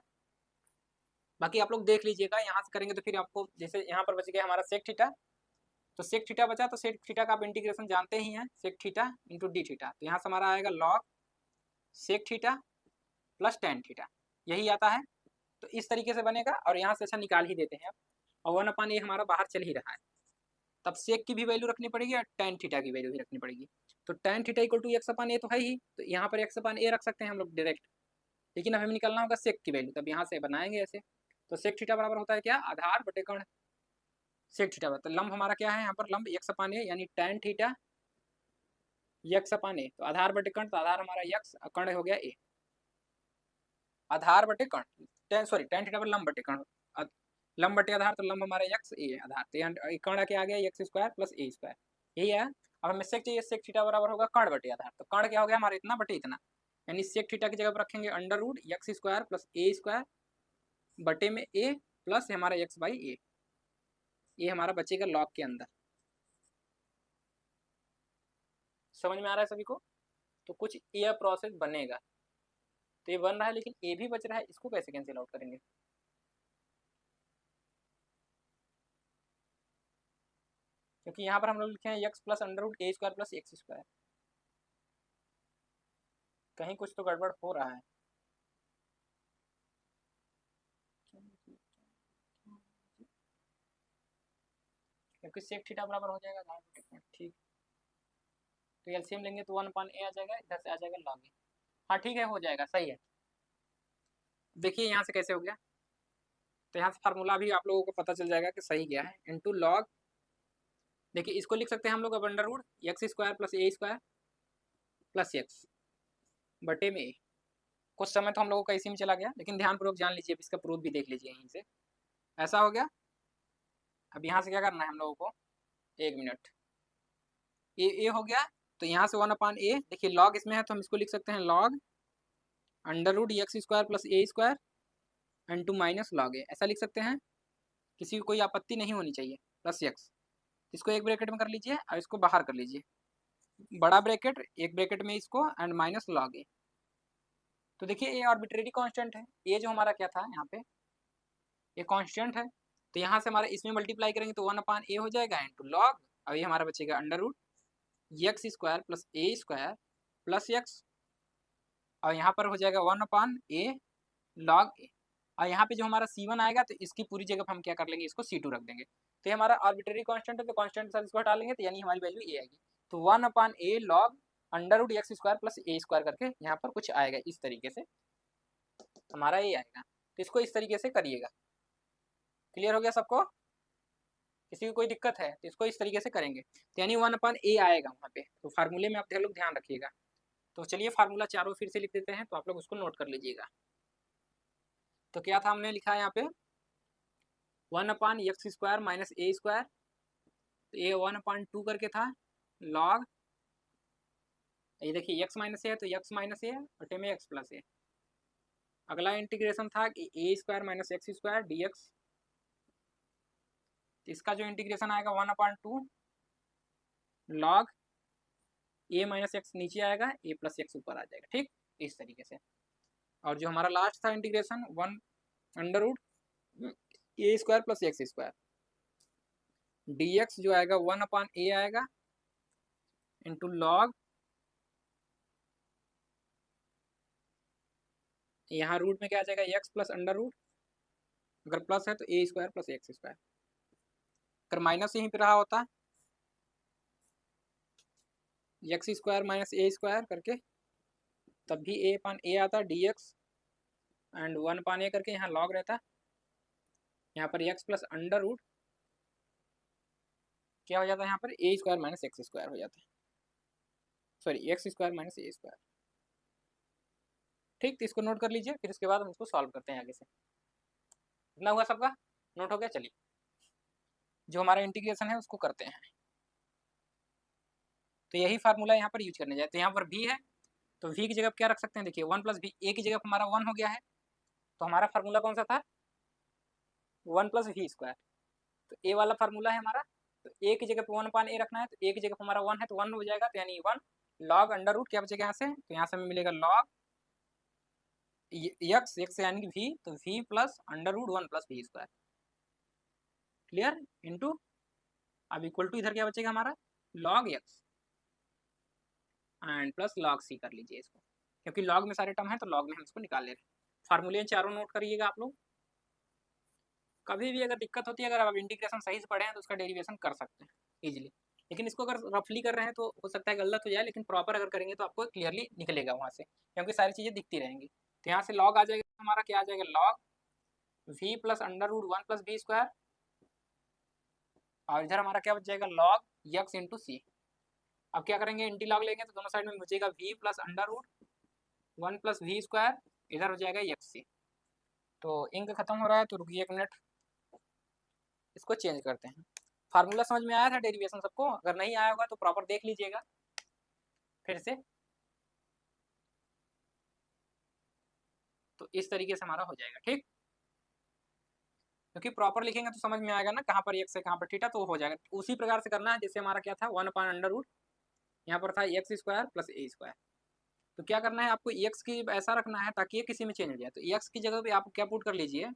बाकी आप लोग देख लीजिएगा। यहाँ से करेंगे तो फिर आपको, जैसे यहाँ पर बच गया हमारा सेक थीटा, तो सेक थीटा बचा, तो सेक थीटा का आप इंटीग्रेशन जानते ही हैं, sec theta into d theta, तो यहाँ से हमारा आएगा log sec theta plus tan theta, यही आता है। तो इस तरीके से बनेगा, और यहाँ से अच्छा निकाल ही देते हैं आप, और 1 अपान ये हमारा बाहर चल ही रहा है, तब सेक की भी वैल्यू रखनी पड़ेगी और टेन थीटा की वैल्यू भी रखनी पड़ेगी। तो tan theta equal to x upon a तो है ही, तो यहाँ पर एक्स अपान ए रख सकते हैं हम लोग डायरेक्ट, लेकिन हमें निकालना होगा सेक की वैल्यू, तब यहाँ से बनाएंगे ऐसे। तो सेक थीटा बराबर होता है क्या, आधार बटे कर्ण सेक थीटा बराबर, तो लंब हमारा क्या है यहाँ पर, लंब एक्स अपान ए यानी tan theta x upon a, तो आधार बटे कर्ण, तो आधार हमारा एक्स, कर्ण हो गया ए, आधार बटे कर्ण, टेन सॉरी टेन थीटा पर लंब बटे कर्ण, लंब बटे आधार, तो लंब हमारा एक्स ए आधार, तो कर्ण क्या आ गया x square plus a square, यही है। अब हमें सेक चाहिए, सेक थीटा बराबर होगा कर्ण बटे आधार, तो कर्ण क्या हो गया हमारा इतना बटे इतना, यानी सेक थीटा की जगह पर रखेंगे under root x square plus a square बटे में ए प्लस हमारा एक्स बाई ए, ये हमारा बचेगा लॉग के अंदर। समझ में आ रहा है सभी को, तो कुछ ये प्रोसेस बनेगा, तो ये बन रहा है, लेकिन ए भी बच रहा है, इसको कैसे कैंसिल आउट करेंगे, क्योंकि यहाँ पर हम लोग लिखे हैं x plus under root a square plus x square, कहीं कुछ तो गड़बड़ हो रहा है। क्योंकि सेक थीटा बराबर हो जाएगा आधार बटे कर्ण, ठीक, तो एलसीएम लेंगे तो 1 अपान ए आ जाएगा, इधर से आ जाएगा लॉग ए, हाँ ठीक है, हो जाएगा, सही है। देखिए यहाँ से कैसे हो गया, तो यहाँ से फार्मूला भी आप लोगों को पता चल जाएगा कि सही क्या है, इंटू लॉग, देखिए इसको लिख सकते हैं हम लोग अब under root x square plus a square plus x बटे में ए। कुछ समय तो हम लोगों का इसी में चला गया, लेकिन ध्यानपूर्वक जान लीजिए, इसका प्रूफ भी देख लीजिए यहीं से, ऐसा हो गया। अब यहाँ से क्या करना है हम लोगों को, 1 मिनट, ए हो गया, तो यहाँ से 1 अपान ए, देखिए लॉग इसमें है तो हम इसको लिख सकते हैं log under root x square plus a square and two minus log a, ऐसा लिख सकते हैं, किसी को कोई आपत्ति नहीं होनी चाहिए, प्लस एक्स। इसको एक ब्रैकेट में कर लीजिए और इसको बाहर कर लीजिए, बड़ा ब्रैकेट एक ब्रैकेट में इसको एंड माइनस लॉग ए। तो देखिए ये आर्बिट्रेरी कांस्टेंट है, ये जो हमारा क्या था यहाँ पे ये कांस्टेंट है, तो यहाँ से हमारा इसमें मल्टीप्लाई करेंगे तो 1/a हो जाएगा इनटू लॉग, अब ये हमारा बचेगा under root x square plus a square plus x, और यहाँ पर हो जाएगा 1/a लॉग ए, और यहाँ पे जो हमारा C1 आएगा तो इसकी पूरी जगह हम क्या कर लेंगे, इसको C2 रख देंगे। तो ये हमारा आर्बिट्रेरी कांस्टेंट है, तो कांस्टेंट के साथ इसको हटा लेंगे तो यानी हमारी वैल्यू ये आएगी। तो 1/a log under root x square plus a square करके यहाँ पर कुछ आएगा, इस तरीके से हमारा ये आएगा। तो इसको इस तरीके से करिएगा। क्लियर हो गया सबको? किसी को कोई दिक्कत है तो इसको इस तरीके से करेंगे, तो यानी 1/a आएगा वहाँ पे। तो फार्मूले में आप लोग ध्यान रखिएगा। तो चलिए फार्मूला चारों फिर से लिख देते हैं, तो आप लोग उसको नोट कर लीजिएगा। तो क्या था हमने लिखा है यहाँ पे 1/x square minus a square, तो ये 1/2 करके था लॉग, ये देखिए x माइनस ए है तो x माइनस ए और टे में x प्लस ए। अगला इंटीग्रेशन था कि a square minus x square d x, इसका जो इंटीग्रेशन आएगा 1/2 लॉग ए माइनस एक्स नीचे आएगा, ए प्लस एक्स ऊपर आ जाएगा, ठीक इस तरीके से। और जो हमारा लास्ट था integration 1 under root a square plus x square d x जो आएगा 1/a आएगा इंटू लॉग, यहाँ रूट में क्या आ जाएगा एक्स प्लस अंडर रूट, अगर प्लस है तो ए स्क्वायर प्लस एक्स स्क्वायर, अगर माइनस यहीं पे रहा होता x square minus a square करके तब भी a/a आता डी एक्स एंड 1/a करके यहाँ लॉग रहता, यहाँ पर एक्स प्लस अंडर रूट क्या हो जाता है, यहाँ पर ए स्क्वायर माइनस एक्स स्क्वायर हो जाता है, sorry x square minus a square, ठीक। तो इसको नोट कर लीजिए, फिर इसके बाद हम इसको सॉल्व करते हैं आगे से। इतना हुआ सबका नोट हो गया? चलिए जो हमारा इंटीग्रेशन है उसको करते हैं। तो यही फार्मूला यहाँ पर यूज करने जाए, तो यहाँ पर v है तो v की जगह क्या रख सकते हैं, देखिए 1 प्लस वी, ए की जगह हमारा 1 हो गया है, तो हमारा फार्मूला कौन सा था 1 प्लस वी स्क्वायर, तो ए वाला फार्मूला है हमारा, तो ए की जगह पे 1/a रखना है, तो ए की जगह पे हमारा 1 है तो 1 हो जाएगा, तो यानी 1 लॉग अंडर रूट क्या बचेगा यहाँ से, तो यहाँ से हमें मिलेगा लॉग एक्स, एक्स यानी कि v, तो v plus under root 1 plus v square, clear, into अब इक्वल टू इधर क्या बचेगा हमारा log x and plus log c कर लीजिए इसको, क्योंकि लॉग में सारे टर्म है तो लॉग में हम इसको निकाल ले रहे हैं। फार्मूले चारों नोट करिएगा आप लोग। कभी भी अगर दिक्कत होती है, अगर आप इंटीग्रेशन सही से पढ़े हैं तो उसका डेरिवेशन कर सकते हैं इजीली, लेकिन इसको अगर रफली कर रहे हैं तो हो सकता है गलत हो जाए, लेकिन प्रॉपर अगर करेंगे तो आपको क्लियरली निकलेगा वहाँ से, क्योंकि सारी चीज़ें दिखती रहेंगी। तो यहाँ से लॉग आ जाएगा हमारा, क्या आ जाएगा log v plus under root 1 plus v square, और इधर हमारा क्या बच जाएगा लॉग एक्स इंटू सी। अब क्या करेंगे एंटी लॉग लेंगे तो दोनों साइड में बचेगा v plus under root 1 plus v square, इधर हो जाएगा एक्स सी। तो इंक खत्म हो रहा है तो रुकिए एक मिनट, इसको चेंज करते हैं। फार्मूला समझ में आया था डेरिवेशन सबको? अगर नहीं आया होगा तो प्रॉपर देख लीजिएगा फिर से। तो इस तरीके से हमारा हो जाएगा, ठीक, क्योंकि प्रॉपर लिखेंगे तो समझ में आएगा ना कहाँ पर एक्स है कहाँ पर थीटा, तो हो जाएगा। उसी प्रकार से करना है जैसे हमारा क्या था 1/अंडर रूट, यहाँ पर था x square plus a square, तो क्या करना है आपको एक्स की ऐसा रखना है ताकि ये किसी में चेंज हो जाए। तो एक्स की जगह पे आप क्या पुट कर लीजिए,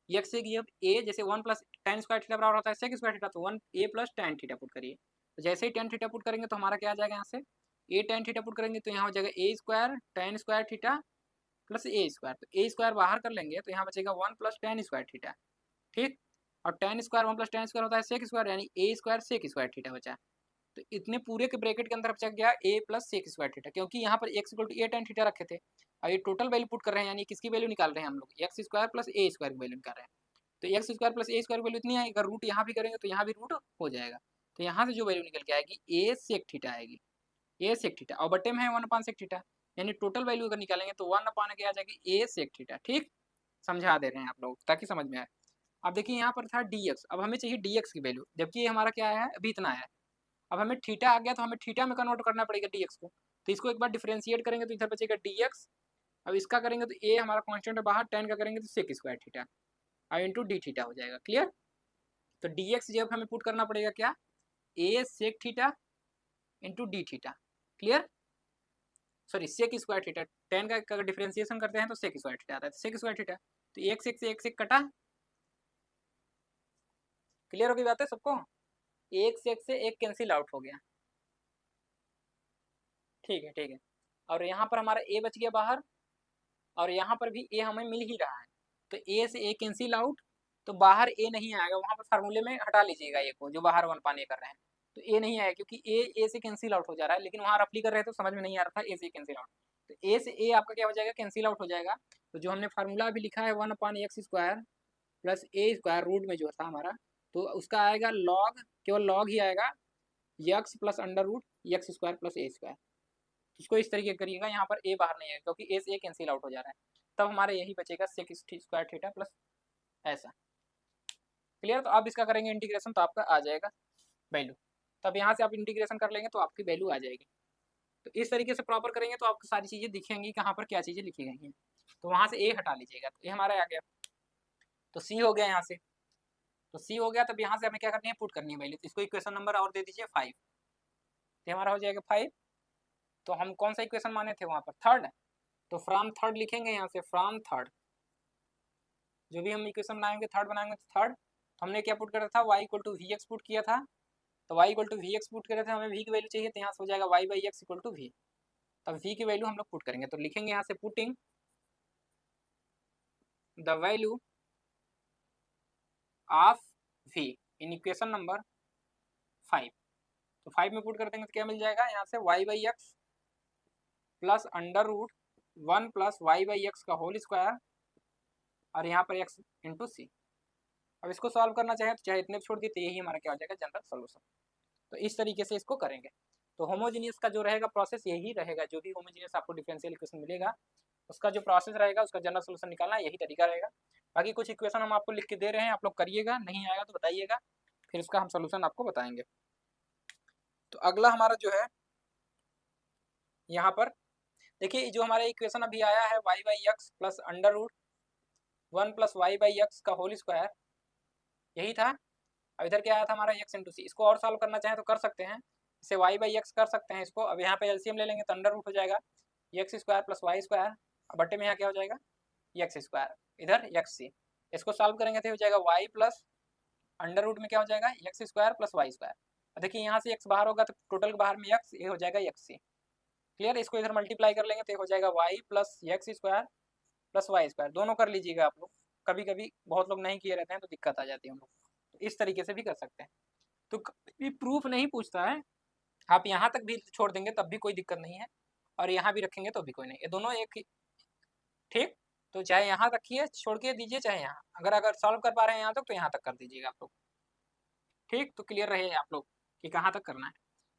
एक्स की जगह ए, जैसे 1 प्लस tan स्क्वायर थीटा बराबर होता है sec स्क्वायर थीटा, तो 1 a plus tan theta put करिए। तो जैसे ही tan थीटा पुट करेंगे तो हमारा क्या आ जाएगा, यहाँ से a tan थीटा पुट करेंगे तो यहाँ हो जाएगा a square tan square theta plus a square, तो ए स्क्वायर बाहर कर लेंगे तो यहाँ बचेगा 1 प्लस tan स्क्वायर थीटा, ठीक। और tan square 1 plus tan square होता है sec स्क्वायर, यानी a square sec square theta बचा। तो इतने पूरे के ब्रैकेट के अंदर बचा गया a plus sec square theta, क्योंकि यहाँ पर x equal to a tan theta रखे थे, अब ये टोटल वैल्यू पुट कर रहे हैं, यानी किसकी वैल्यू निकाल रहे हैं हम लोग, x square plus a square की वैल्यू निकाल रहे हैं। तो x square plus a square value इतनी है, अगर रूट यहाँ भी करेंगे तो यहाँ भी रूट हो जाएगा, तो यहाँ से जो वैल्यू निकल के आएगी ए सेक थीटा आएगी, ए सेक थीटा, और बटे में है 1/sec थीटा, यानी टोटल वैल्यू अगर निकालेंगे तो 1/क्या आ जाएगी ए सेक थीटा, ठीक। समझा दे रहे हैं आप लोग ताकि समझ में आए। अब देखिए यहाँ पर था dx, अब हमें चाहिए dx की वैल्यू, जबकि ये हमारा क्या है अभी इतना है, अब हमें थीटा आ गया तो हमें थीटा में कन्वर्ट करना पड़ेगा dx को, तो इसको एक बार डिफरेंशिएट करेंगे तो इधर बचेगा dx अब इसका करेंगे तो ए हमारा कांस्टेंट है बाहर, tan का करेंगे तो सेक स्क्वायर थीटा और इंटू डी थीटा हो जाएगा। क्लियर? तो डी एक्स जब हमें पुट करना पड़ेगा क्या, a sec theta into d theta. Clear? Sorry sec square theta, tan का अगर डिफरेंशिएशन करते हैं तो सेक स्क्वायर थीटा आता है, तो सेक स्क्वायर थीटा, तो एक सेक कटा। क्लियर होगी बात है सबको? एक सेक से एक कैंसिल आउट हो गया। ठीक है ठीक है। और यहाँ पर हमारा ए बच गया बाहर, और यहाँ पर भी ए हमें मिल ही रहा है, तो ए से ए कैंसिल आउट, तो बाहर ए नहीं आएगा, वहाँ पर फार्मूले में हटा लीजिएगा ए को जो बाहर वन पाने कर रहे हैं, तो ए नहीं आएगा क्योंकि ए से कैंसिल आउट हो जा रहा है, लेकिन वहाँ रफली कर रहे हैं तो समझ में नहीं आ रहा था ए से कैंसिल आउट, तो ए से ए आपका क्या हो जाएगा, कैंसिल आउट हो जाएगा। तो जो हमने फार्मूला अभी लिखा है 1/x² plus a square root में जो था हमारा, तो उसका आएगा लॉग, केवल लॉग ही आएगा, x plus under root x square plus a square. इसको इस तरीके करिएगा, यहाँ पर ए बाहर नहीं आएगा क्योंकि ए से ए कैंसिल आउट हो जा रहा है, तब हमारे यही बचेगा सेक स्क्वायर थीटा प्लस ऐसा। क्लियर? तो अब इसका करेंगे इंटीग्रेशन तो आपका आ जाएगा वैल्यू, तब यहाँ से आप इंटीग्रेशन कर लेंगे तो आपकी वैल्यू आ जाएगी। तो इस तरीके से प्रॉपर करेंगे तो आपको सारी चीज़ें दिखेंगी कहाँ पर क्या चीज़ें लिखी गई हैं। तो वहाँ से ए हटा लीजिएगा, तो ये हमारा आ गया, तो सी हो गया यहाँ से, तो सी हो गया, तब यहाँ से हमें क्या करनी है, पुट करनी है वैल्यू, तो इसको इक्वेशन नंबर और दे दीजिए 5, तो हमारा हो जाएगा 5। तो हम कौन सा इक्वेशन माने थे वहाँ पर, थर्ड, तो फ्रॉम थर्ड लिखेंगे यहाँ से, फ्रॉम थर्ड जो भी हम इक्वेशन बनाएंगे थर्ड बनाएंगे, तो थर्ड हमने क्या पुट करा था, y equal to v x put किया था, तो y equal to v x put करे थे, हमें v की वैल्यू चाहिए, तो यहाँ से हो जाएगा y by x equal to v, तब v की वैल्यू हम लोग पुट करेंगे, तो लिखेंगे यहाँ से putting the value of v in equation number 5, तो 5 में पुट कर देंगे तो क्या मिल जाएगा, यहाँ से y by x plus under root 1 plus y by x का होल स्क्वायर और यहाँ पर x इंटू सी। अब इसको सॉल्व करना चाहे तो चाहे इतने छोड़ दिए, तो यही हमारा क्या हो जाएगा, जनरल सोल्यूशन। तो इस तरीके से इसको करेंगे, तो होमोजीनियस का जो रहेगा प्रोसेस यही रहेगा, जो भी होमोजीनियस आपको डिफरेंशियल इक्वेशन मिलेगा उसका जो प्रोसेस रहेगा उसका जनरल सोल्यूशन निकालना यही तरीका रहेगा। बाकी कुछ इक्वेशन हम आपको लिख के दे रहे हैं, आप लोग करिएगा, नहीं आएगा तो बताइएगा, फिर उसका हम सोल्यूशन आपको बताएंगे। तो अगला हमारा जो है यहाँ पर देखिए, जो हमारा इक्वेशन अभी आया है y by x plus under root 1 plus y by x का होल स्क्वायर, यही था। अब इधर क्या आया था हमारा एक्स इंटू सी, इसको और सॉल्व करना चाहें तो कर सकते हैं, इसे वाई बाई एक्स कर सकते हैं इसको, अब यहाँ पे एलसीएम ले लेंगे तो अंडर रूट हो जाएगा x square plus y square, बट्टे में यहाँ क्या हो जाएगा एक्स स्क्वायर, इधर एक्स सी, इसको सॉल्व करेंगे तो हो जाएगा वाई प्लस अंडर रूट में क्या हो जाएगा x square plus y square. देखिए यहाँ से एक्स बाहर होगा तो टोटल बाहर में एक्स, ये हो जाएगा एक्स सी। क्लियर? इसको इधर मल्टीप्लाई कर लेंगे तो हो जाएगा y plus x square plus y square, दोनों कर लीजिएगा आप लोग, कभी कभी बहुत लोग नहीं किए रहते हैं तो दिक्कत आ जाती है हम लोग, तो इस तरीके से भी कर सकते हैं। तो कभी प्रूफ नहीं पूछता है, आप यहाँ तक भी छोड़ देंगे तब भी कोई दिक्कत नहीं है, और यहाँ भी रखेंगे तो भी कोई नहीं, ये दोनों एक ही। ठीक, तो चाहे यहाँ रखिए छोड़ के दीजिए, चाहे यहाँ, अगर सॉल्व कर पा रहे हैं यहाँ तक तो यहाँ तक कर दीजिएगा आप लोग। ठीक, तो क्लियर रहे आप लोग कि कहाँ तक करना है।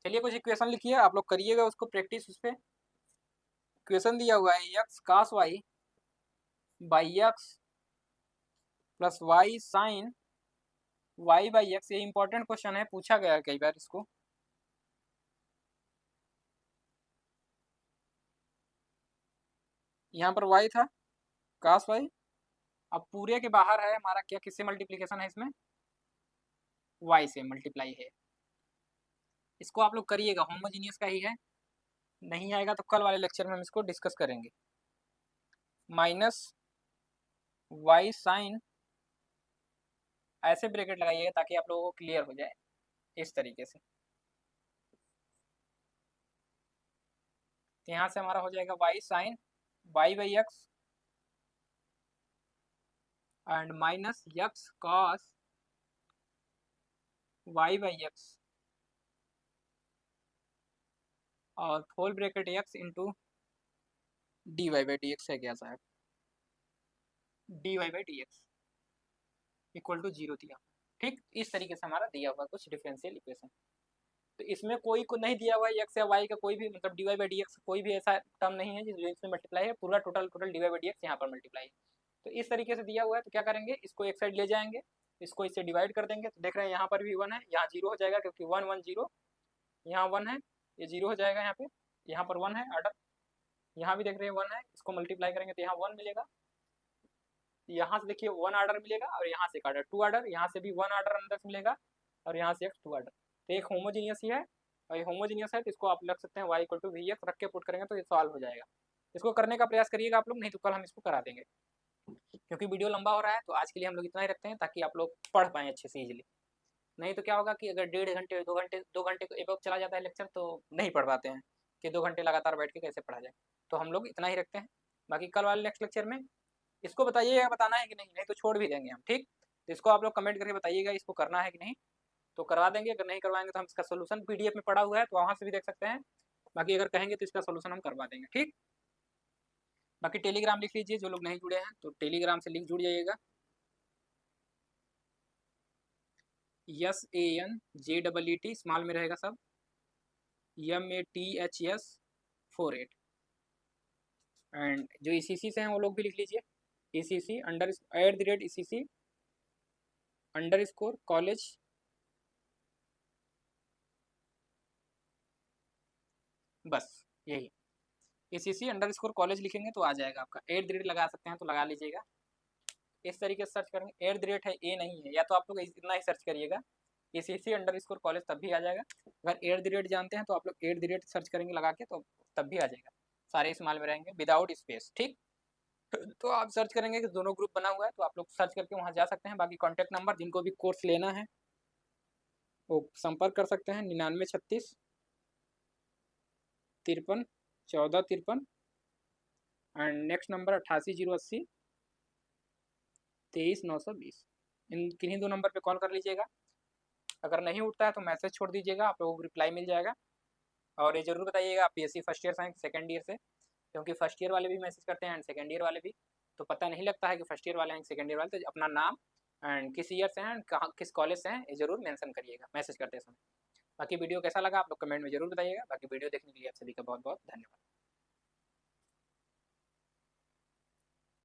चलिए कुछ इक्वेशन लिखिए, आप लोग करिएगा उसको प्रैक्टिस उस पर। इक्वेशन दिया हुआ है x cos y by x plus y sine y by x, ये इंपॉर्टेंट क्वेश्चन है, पूछा गया कई बार इसको। यहाँ पर y था कास y, अब पूरे के बाहर है हमारा क्या, किससे मल्टीप्लीकेशन है इसमें, y से मल्टीप्लाई है। इसको आप लोग करिएगा, होमोजीनियस का ही है, नहीं आएगा तो कल वाले लेक्चर में हम इसको डिस्कस करेंगे। माइनस वाई साइन, ऐसे ब्रैकेट लगाइएगा ताकि आप लोगों को क्लियर हो जाए इस तरीके से। तो यहाँ से हमारा हो जाएगा y sine y by x and minus x cos y by x और whole bracket x into D y by d x है क्या साहब, d y by d x equal to 0 दिया। ठीक, इस तरीके से हमारा दिया हुआ कुछ डिफरेंशियल इक्वेशन। तो इसमें कोई को नहीं दिया हुआ एक्स या वाई का कोई भी, मतलब d y by d x कोई भी ऐसा टर्म नहीं है जो इसमें मल्टीप्लाई है, पूरा total d y by d x यहाँ पर मल्टीप्लाई है। तो इस तरीके से दिया हुआ है, तो क्या करेंगे, इसको एक साइड ले जाएंगे, इसको इससे डिवाइड कर देंगे, तो देख रहे हैं यहाँ पर भी 1 है, यहाँ 0 हो जाएगा क्योंकि 1 1 0, यहाँ 1 है, ये 0 हो जाएगा, यहाँ पे यहाँ पर 1 है ऑर्डर, यहाँ भी देख रहे हैं 1 है, इसको मल्टीप्लाई करेंगे तो यहाँ 1 मिलेगा, यहाँ से देखिए 1 आर्डर मिलेगा और यहाँ से एक आर्डर 2 आर्डर, यहाँ से भी 1 आर्डर अंदर से मिलेगा और यहाँ से एक 2 आर्डर। तो एक होमोजीनियस ही है और ये होमोजीनियस है, तो इसको आप लग सकते हैं y = vx रख के पुट करेंगे तो ये सॉल्व हो जाएगा। इसको करने का प्रयास करिएगा आप लोग, नहीं तो कल हम इसको करा देंगे। क्योंकि वीडियो लंबा हो रहा है तो आज के लिए हम लोग इतना ही रखते हैं ताकि आप लोग पढ़ पाएँ अच्छे से ईजिली। नहीं तो क्या होगा कि अगर 1.5 घंटे 2 घंटे एबव चला जाता है लेक्चर तो नहीं पढ़ पाते हैं कि 2 घंटे लगातार बैठ के कैसे पढ़ा जाए। तो हम लोग इतना ही रखते हैं, बाकी कल वाले नेक्स्ट लेक्चर में इसको बताइएगा बताना है कि नहीं, नहीं तो छोड़ भी देंगे हम, ठीक। तो इसको आप लोग कमेंट करके बताइएगा इसको करना है कि नहीं, तो करवा देंगे। अगर नहीं करवाएंगे तो हम इसका सोल्यूशन PDF में पड़ा हुआ है तो वहाँ से भी देख सकते हैं, बाकी अगर कहेंगे तो इसका सोल्यूशन हम करवा देंगे, ठीक। बाकी टेलीग्राम लिख लीजिए, जो लोग नहीं जुड़े हैं तो टेलीग्राम से लिंक जुड़ जाइएगा। SANJEET स्मॉल में रहेगा सब, MATHS48 एंड जो ECC से हैं वो लोग भी लिख लीजिए, ECC _ECC_college बस यही ECC_college लिखेंगे तो आ जाएगा आपका। @ लगा सकते हैं तो लगा लीजिएगा, इस तरीके से सर्च करेंगे। @ है, ए नहीं है, या तो आप लोग इतना ही सर्च करिएगा ECC_college तब भी आ जाएगा। अगर @ जानते हैं तो आप लोग @ सर्च करेंगे लगा के तो तब भी आ जाएगा, सारे स्मॉल में रहेंगे विदाउट स्पेस, ठीक। तो आप सर्च करेंगे कि दोनों ग्रुप बना हुआ है तो आप लोग सर्च करके वहाँ जा सकते हैं। बाकी कॉन्टैक्ट नंबर जिनको भी कोर्स लेना है वो संपर्क कर सकते हैं 9936 53 14 53 एंड नेक्स्ट नंबर 88 080 23 920। इन किन्हीं 2 नंबर पे कॉल कर लीजिएगा। अगर नहीं उठता है तो मैसेज छोड़ दीजिएगा, आप लोगों को रिप्लाई मिल जाएगा। और ये जरूर बताइएगा आप PSC फर्स्ट ईयर से हैं सेकेंड ईयर से, क्योंकि फर्स्ट ईयर वाले भी मैसेज करते हैं एंड सेकेंड ईयर वाले भी, तो पता नहीं लगता है कि फर्स्ट ईयर वाले हैं सेकेंड ईयर वाले। तो अपना नाम एंड किस ईयर से हैं, कहाँ किस कॉलेज से हैं, ये जरूर मेंशन करिएगा मैसेज करते समय। बाकी वीडियो कैसा लगा आप लोग कमेंट में जरूर बताइएगा। बाकी वीडियो देखने के लिए आप सभी का बहुत बहुत धन्यवाद।